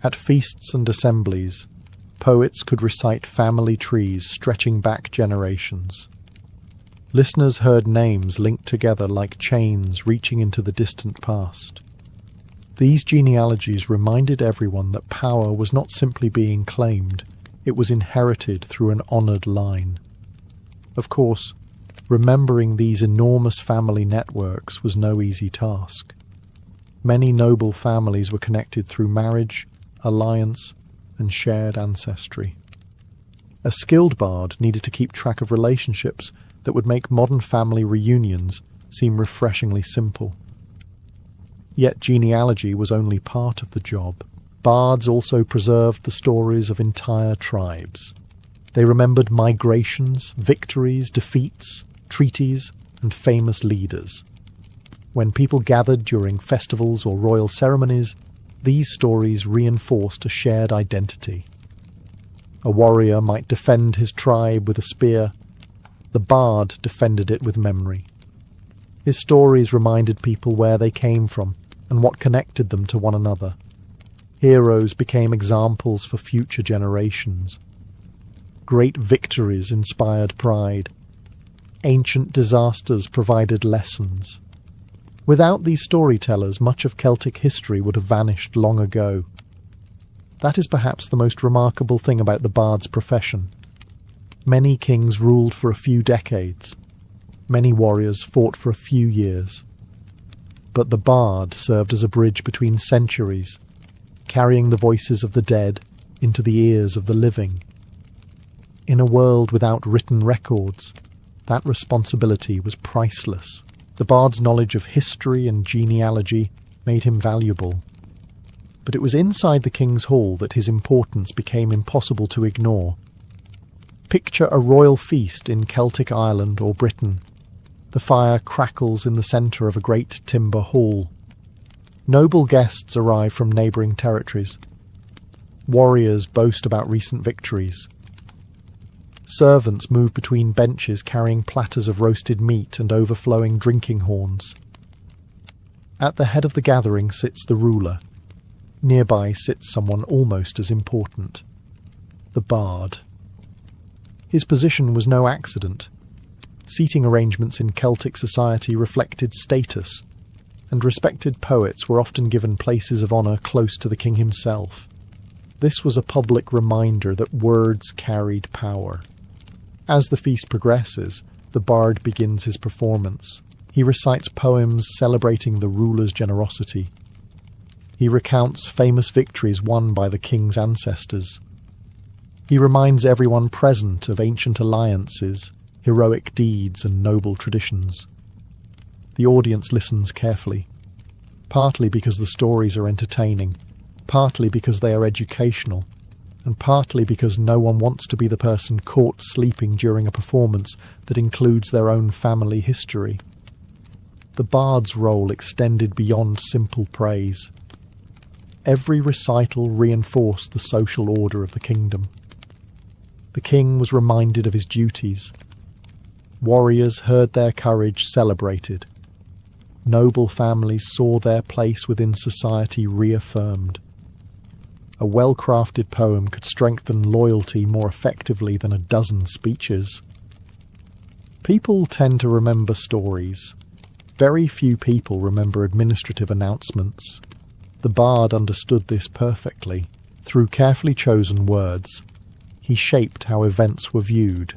At feasts and assemblies, poets could recite family trees stretching back generations. Listeners heard names linked together like chains reaching into the distant past. These genealogies reminded everyone that power was not simply being claimed, it was inherited through an honoured line. Of course, remembering these enormous family networks was no easy task. Many noble families were connected through marriage, alliance, and shared ancestry. A skilled bard needed to keep track of relationships that would make modern family reunions seem refreshingly simple. Yet genealogy was only part of the job. Bards also preserved the stories of entire tribes. They remembered migrations, victories, defeats, treaties, and famous leaders. When people gathered during festivals or royal ceremonies, these stories reinforced a shared identity. A warrior might defend his tribe with a spear. The bard defended it with memory. His stories reminded people where they came from and what connected them to one another. Heroes became examples for future generations. Great victories inspired pride. Ancient disasters provided lessons. Without these storytellers, much of Celtic history would have vanished long ago. That is perhaps the most remarkable thing about the bard's profession. Many kings ruled for a few decades. Many warriors fought for a few years. But the bard served as a bridge between centuries, carrying the voices of the dead into the ears of the living. In a world without written records, that responsibility was priceless. The bard's knowledge of history and genealogy made him valuable. But it was inside the king's hall that his importance became impossible to ignore. Picture a royal feast in Celtic Ireland or Britain. The fire crackles in the centre of a great timber hall. Noble guests arrive from neighbouring territories. Warriors boast about recent victories. Servants move between benches carrying platters of roasted meat and overflowing drinking horns. At the head of the gathering sits the ruler. Nearby sits someone almost as important, the bard. His position was no accident. Seating arrangements in Celtic society reflected status, and respected poets were often given places of honour close to the king himself. This was a public reminder that words carried power. As the feast progresses, the bard begins his performance. He recites poems celebrating the ruler's generosity. He recounts famous victories won by the king's ancestors. He reminds everyone present of ancient alliances, heroic deeds, and noble traditions. The audience listens carefully, partly because the stories are entertaining, partly because they are educational, and partly because no one wants to be the person caught sleeping during a performance that includes their own family history. The bard's role extended beyond simple praise. Every recital reinforced the social order of the kingdom. The king was reminded of his duties. Warriors heard their courage celebrated. Noble families saw their place within society reaffirmed. A well-crafted poem could strengthen loyalty more effectively than a dozen speeches. People tend to remember stories. Very few people remember administrative announcements. The bard understood this perfectly. Through carefully chosen words, he shaped how events were viewed.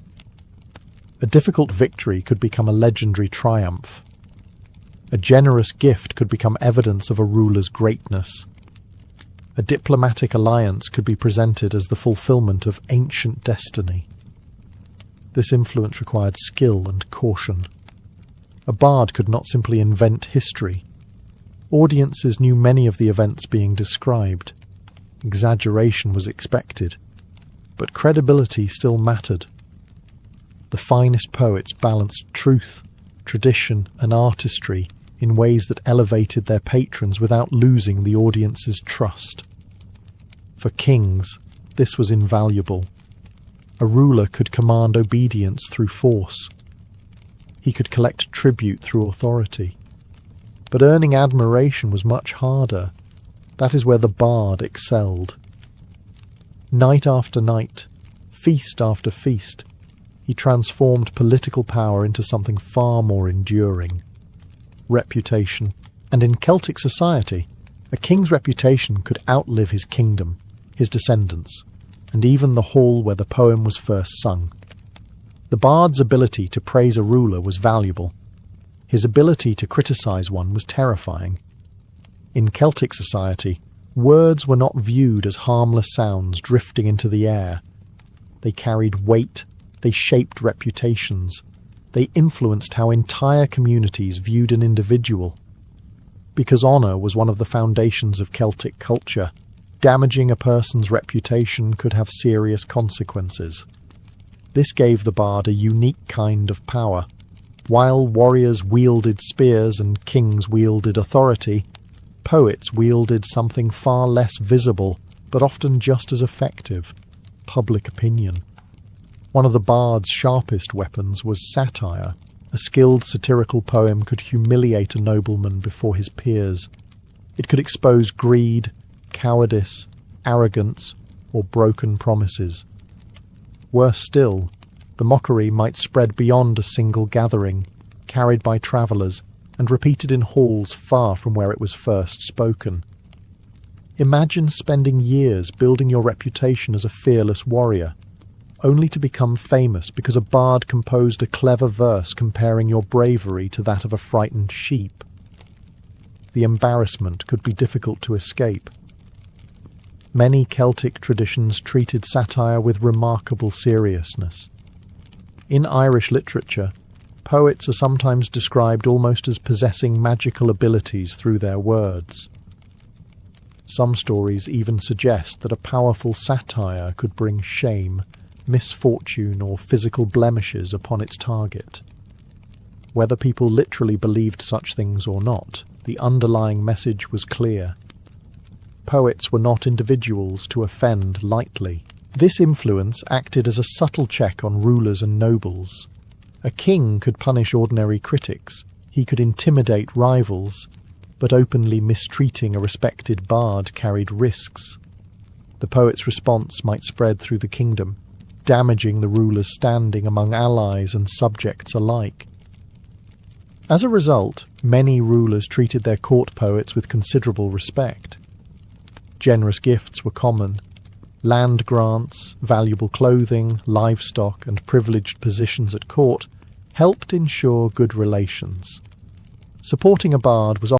A difficult victory could become a legendary triumph. A generous gift could become evidence of a ruler's greatness. A diplomatic alliance could be presented as the fulfillment of ancient destiny. This influence required skill and caution. A bard could not simply invent history. Audiences knew many of the events being described. Exaggeration was expected, but credibility still mattered. The finest poets balanced truth, tradition, and artistry in ways that elevated their patrons without losing the audience's trust. For kings, this was invaluable. A ruler could command obedience through force. He could collect tribute through authority. But earning admiration was much harder. That is where the bard excelled. Night after night, feast after feast, he transformed political power into something far more enduring: reputation. And in Celtic society, a king's reputation could outlive his kingdom, his descendants, and even the hall where the poem was first sung. The bard's ability to praise a ruler was valuable. His ability to criticize one was terrifying. In Celtic society, words were not viewed as harmless sounds drifting into the air. They carried weight, they shaped reputations, they influenced how entire communities viewed an individual. Because honour was one of the foundations of Celtic culture, damaging a person's reputation could have serious consequences. This gave the bard a unique kind of power. While warriors wielded spears and kings wielded authority, poets wielded something far less visible, but often just as effective: public opinion. One of the bard's sharpest weapons was satire. A skilled satirical poem could humiliate a nobleman before his peers. It could expose greed, cowardice, arrogance, or broken promises. Worse still, the mockery might spread beyond a single gathering, carried by travellers, and repeated in halls far from where it was first spoken. Imagine spending years building your reputation as a fearless warrior, only to become famous because a bard composed a clever verse comparing your bravery to that of a frightened sheep. The embarrassment could be difficult to escape. Many Celtic traditions treated satire with remarkable seriousness. In Irish literature, poets are sometimes described almost as possessing magical abilities through their words. Some stories even suggest that a powerful satire could bring shame, misfortune, or physical blemishes upon its target. Whether people literally believed such things or not, the underlying message was clear. Poets were not individuals to offend lightly. This influence acted as a subtle check on rulers and nobles. A king could punish ordinary critics, he could intimidate rivals, but openly mistreating a respected bard carried risks. The poet's response might spread through the kingdom, damaging the ruler's standing among allies and subjects alike. As a result, many rulers treated their court poets with considerable respect. Generous gifts were common. Land grants, valuable clothing, livestock, and privileged positions at court helped ensure good relations. Supporting a bard was